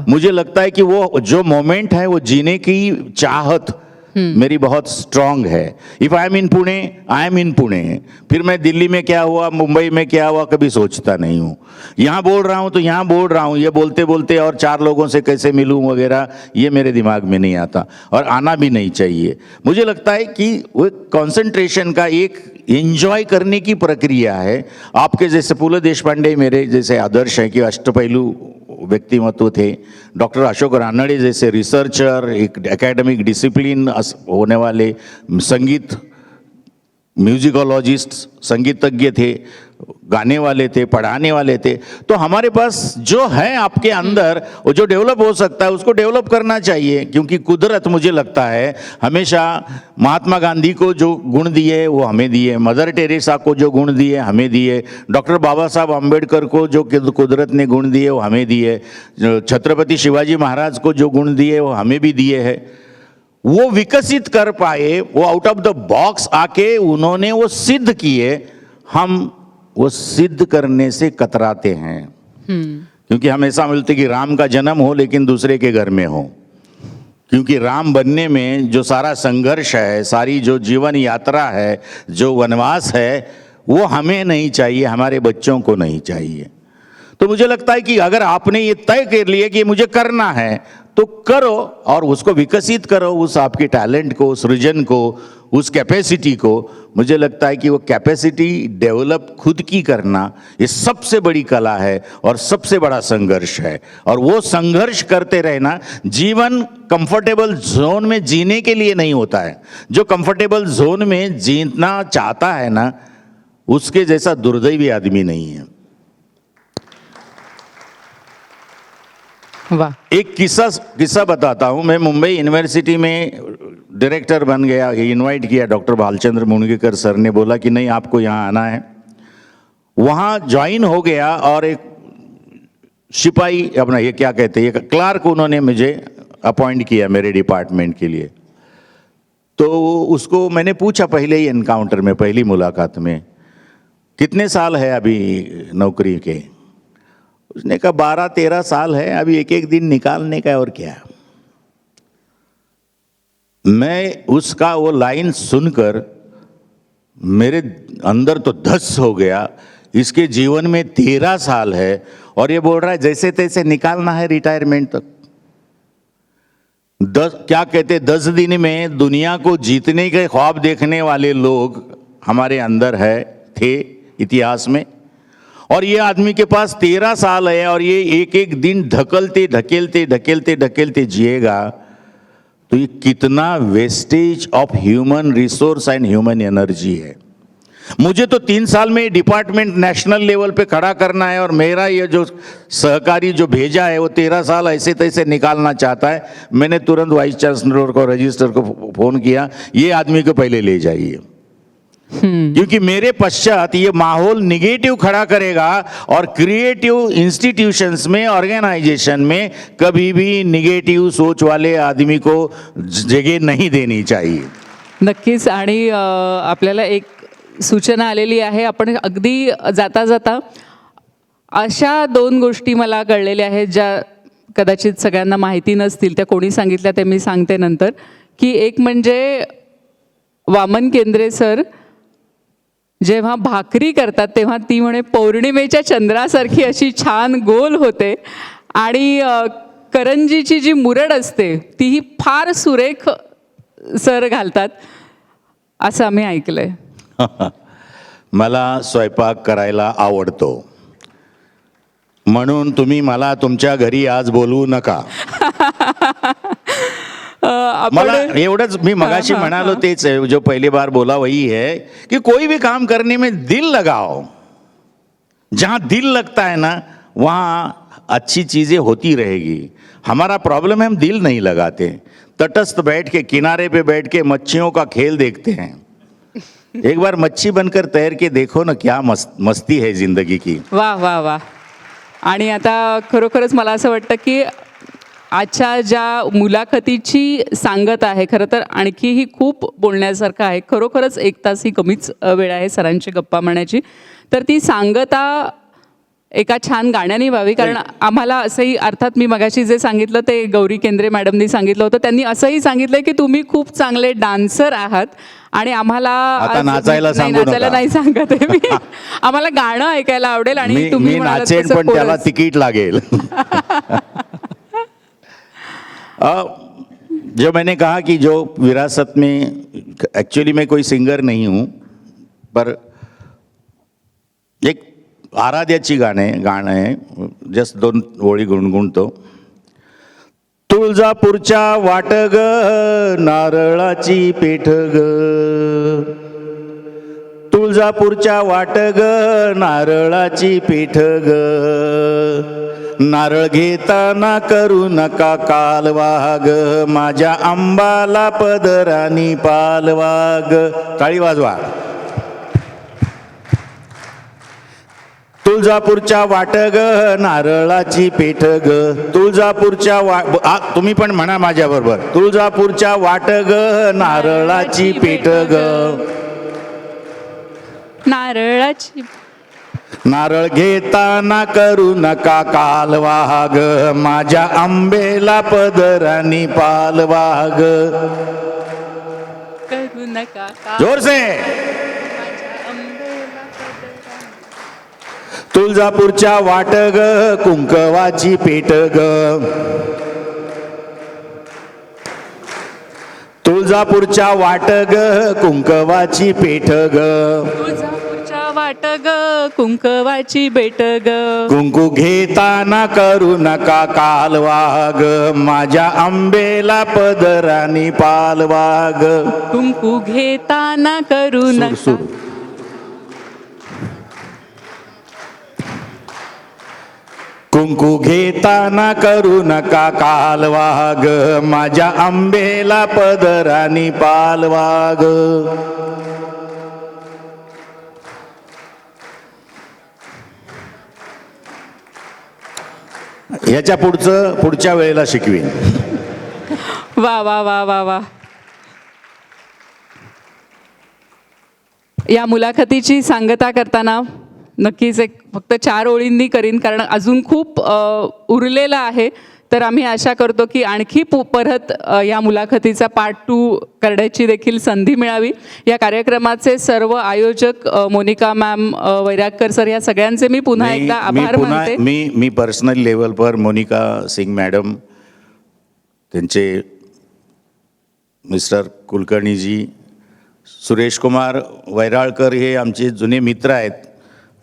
मुझे लगता है कि वो जो मोमेंट है वो जीने की चाहत मेरी बहुत स्ट्रांग है. If I am in Pune, I am in Pune. फिर मैं दिल्ली में क्या हुआ, मुंबई में क्या हुआ, कभी सोचता नहीं हूँ. यहाँ बोल रहा हूँ तो यहाँ बोल रहा हूँ, ये बोलते बोलते और 4 लोगों से कैसे मिलूँ वगैरह, ये मेरे दिमाग में नहीं आता और आना भी नहीं चाहिए. मुझे लगता है कि वो कंसंट्रेशन का एक एंजॉय करने की प्रक्रिया है. आपके जैसे पु ल देशपांडे मेरे जैसे आदर्श हैं कि अष्टपैलू व्यक्तिमत्व थे. डॉक्टर अशोक रानडे जैसे रिसर्चर, एक एकेडमिक डिसिप्लिन होने वाले संगीत म्यूजिकोलॉजिस्ट, संगीतज्ञ थे, गाने वाले थे, पढ़ाने वाले थे. तो हमारे पास जो है आपके अंदर, वो जो डेवलप हो सकता है उसको डेवलप करना चाहिए. क्योंकि कुदरत, मुझे लगता है, हमेशा महात्मा गांधी को जो गुण दिए वो हमें दिए, मदर टेरेसा को जो गुण दिए हमें दिए, डॉक्टर बाबा साहब अम्बेडकर को जो कुदरत ने गुण दिए वो हमें दिए, छत्रपति शिवाजी महाराज को जो गुण दिए वो हमें भी दिए हैं. वो विकसित कर पाए, वो आउट ऑफ द बॉक्स आके उन्होंने वो सिद्ध किए. हम वो सिद्ध करने से कतराते हैं. क्योंकि हमें ऐसा मिलता कि राम का जन्म हो लेकिन दूसरे के घर में हो. क्योंकि राम बनने में जो सारा संघर्ष है, सारी जो जीवन यात्रा है, जो वनवास है, वो हमें नहीं चाहिए, हमारे बच्चों को नहीं चाहिए. तो मुझे लगता है कि अगर आपने ये तय कर लिया कि मुझे करना है तो करो और उसको विकसित करो, उस आपके टैलेंट को, सृजन को, उस कैपेसिटी को, मुझे लगता है कि वो कैपेसिटी डेवलप खुद की करना ये सबसे बड़ी कला है और सबसे बड़ा संघर्ष है। और वो संघर्ष करते रहना, जीवन कंफर्टेबल जोन में जीने के लिए नहीं होता है। जो कंफर्टेबल जोन में जीना चाहता है ना, उसके जैसा दुर्दैवी आदमी नहीं है। वाह। एक किस्सा बताता हूँ। मैं मुंबई यूनिवर्सिटी में डायरेक्टर बन गया, इनवाइट किया डॉक्टर भालचंद्र मुणगेकर सर ने, बोला कि नहीं आपको यहाँ आना है। वहाँ ज्वाइन हो गया और एक सिपाही, अपना ये क्या कहते हैं, एक क्लार्क उन्होंने मुझे अपॉइंट किया मेरे डिपार्टमेंट के लिए। तो उसको मैंने पूछा पहले ही एनकाउंटर में, पहली मुलाकात में, कितने साल है अभी नौकरी के? उसने कहा 12-13 साल है, अभी एक एक दिन निकालने का, और क्या। मैं उसका वो लाइन सुनकर मेरे अंदर तो धस हो गया। इसके जीवन में 13 साल है और ये बोल रहा है जैसे तैसे निकालना है रिटायरमेंट तक। 10 दिन में दुनिया को जीतने के ख्वाब देखने वाले लोग हमारे अंदर थे इतिहास में, और ये आदमी के पास 13 साल है और ये एक एक दिन ढकेलते ढकेलते ढकेलते ढकेलते जिएगा। तो ये कितना wastage of human resource end human energy है। मुझे तो 3 साल में डिपार्टमेंट नेशनल लेवल पे खड़ा करना है और मेरा ये जो सहकारी जो भेजा है वो 13 साल ऐसे तैसे निकालना चाहता है। मैंने तुरंत वाइस चांसलर को, रजिस्ट्रार को फोन किया, ये आदमी को पहले ले जाइए, क्योंकि मेरे पश्चात ये माहौल निगेटिव खड़ा करेगा और क्रिएटिव इंस्टीट्यूशंस में, ऑर्गेनाइजेशन में कभी भी निगेटिव सोच वाले आदमी को जगह नहीं देनी चाहिए। नक्कीच। आणि आपल्याला एक सूचना आलेली आहे। आपण अगदी जाता जाता अशा 2 गोष्टी मला कळलेल्या आहेत ज्या कदाचित सगळ्यांना माहिती नसतील, त्या कोणी सांगितल्या ते मी सांगते नंतर, की एक म्हणजे वामन केंद्रे सर जेव्हा भाकरी करतात तेव्हा ती म्हणे पौर्णिमेच्या चंद्रासारखी अशी छान गोल होते, आणि करंजीची जी मुरड असते तीही फार सुरेख सर घालतात, असं आम्ही ऐकलंय। मला स्वयंपाक करायला आवडतो, म्हणून तुम्ही मला तुमच्या घरी आज बोलवू नका। मला एवढंच मी मगाशी म्हणालो तेच है, जो पहली बार बोला वही है कि कोई भी काम करने में दिल लगाओ। जहां दिल लगता है ना वहां अच्छी चीजें होती रहेगी। हमारा प्रॉब्लम है हम दिल नहीं लगाते, तटस्थ बैठ के, किनारे पे बैठ के मच्छियों का खेल देखते हैं। एक बार मच्छी बनकर तैर के देखो ना, क्या मस्ती है जिंदगी की। वाह वाह वाह। आणि आता खरोखरच मला असं वाटतं की आजच्या ज्या मुलाखतीची सांगत आहे, खरं तर आणखीही खूप बोलण्यासारखं आहे। खरोखरच 1 तास ही कमीच वेळ आहे सरांची गप्पा मारण्याची, तर ती सांगता एका छान गाण्याने व्हावी। कारण आम्हाला असंही, अर्थात मी मगाशी जे सांगितलं ते गौरी केंद्रे मॅडमनी सांगितलं होतं, त्यांनी असंही सांगितलं की तुम्ही खूप चांगले डान्सर आहात आणि आम्हाला नाचायला नाही सांगत आहे मी, आम्हाला गाणं ऐकायला आवडेल आणि तुम्ही नाचेन पण त्याला तिकीट लागेल। जो मैंने कहा कि जो विरासत में, एक्चुअली मैं कोई सिंगर नहीं हूँ, पर एक आराध्याची गाणं आहे, जस्ट 2 ओळी गुणगुणतो। तुळजापूरच्या वाट ग नारळाची पेठ ग, तुळजापूरच्या वाट ग नारळाची पेठ ग, नारळ घेताना करू नका कालवा ग, माझ्या आंबाला पदरानी पालवा ग। टाळी वाजवा। तुळजापूरच्या वाट ग नारळाची पेठ ग, तुळजापूरच्या तुम्ही पण म्हणा माझ्या बरोबर, तुळजापूरच्या वाट ग नारळाची पेठ ग, नारळाची, नारळ घेताना करू नका कालवा ग, माझ्या आंबेला पदरानी पालवा ग, करू नका। जोर से। तुळजापूरच्या वाट ग कुंकवाची पेठ ग, तुळजापूरच्या वाट ग कुंकवाची पेठ ग, तुळजापूरच्या वाट ग कुंकवाची बेट ग, कुंकू घेताना करू नका कालवा ग, माझ्या आंबेला पदरानी पालवा ग. कुंकू घेताना करू नका. कुंकू घेताना करू नका कालवा ग, माझ्या आंबेला पदरानी पालवा ग. याच्या पुढच्या वेळेला शिकवीन. वा वा वा वा वा. या मुलाखतीची सांगता करताना नक्कीच एक फक्त 4 ओळींनी करीन, कारण अजून खूप उरलेलं आहे. तर आम्ही आशा करतो की आणखी परत या मुलाखतीचा पार्ट 2 करण्याची देखील संधी मिळावी. या कार्यक्रमाचे सर्व आयोजक मोनिका मॅम, वैरागकर सर, या सगळ्यांचे मी पुन्हा एकदा आभार मानते. मी पर्सनल लेवल पर मोनिका सिंग मॅडम, त्यांचे मिस्टर कुलकर्णीजी, सुरेश कुमार वैराळकर हे आमचे जुने मित्र आहेत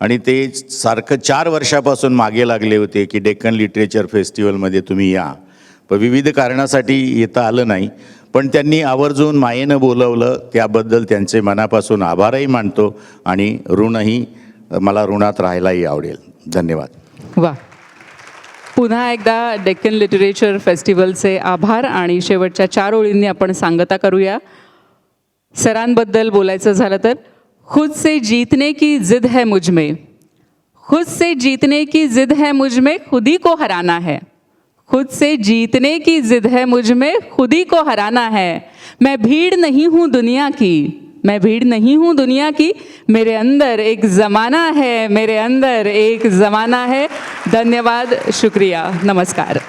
आणि ते सारखं 4 वर्षापासून मागे लागले होते की डेक्कन लिटरेचर फेस्टिवलमध्ये तुम्ही या. पण विविध कारणासाठी येता आलं नाही, पण त्यांनी आवर्जून मायेनं बोलवलं, त्याबद्दल त्यांचे मनापासून आभारही मानतो आणि ऋणही मला ऋणात राहायलाही आवडेल. धन्यवाद. वा. पुन्हा एकदा डेक्कन लिटरेचर फेस्टिवलचे आभार आणि शेवटच्या 4 ओळींनी आपण सांगता करूया. सरांबद्दल बोलायचं झालं तर, खुद से जीतने की जिद है मुझ में, खुद से जीतने की जिद है मुझ में, खुद ही को हराना है. खुद से जीतने की जिद है मुझ में, खुद ही को हराना है. मैं भीड़ नहीं हूँ दुनिया की, मैं भीड़ नहीं हूँ दुनिया की, मेरे अंदर एक ज़माना है, मेरे अंदर एक ज़माना है. धन्यवाद, शुक्रिया, नमस्कार.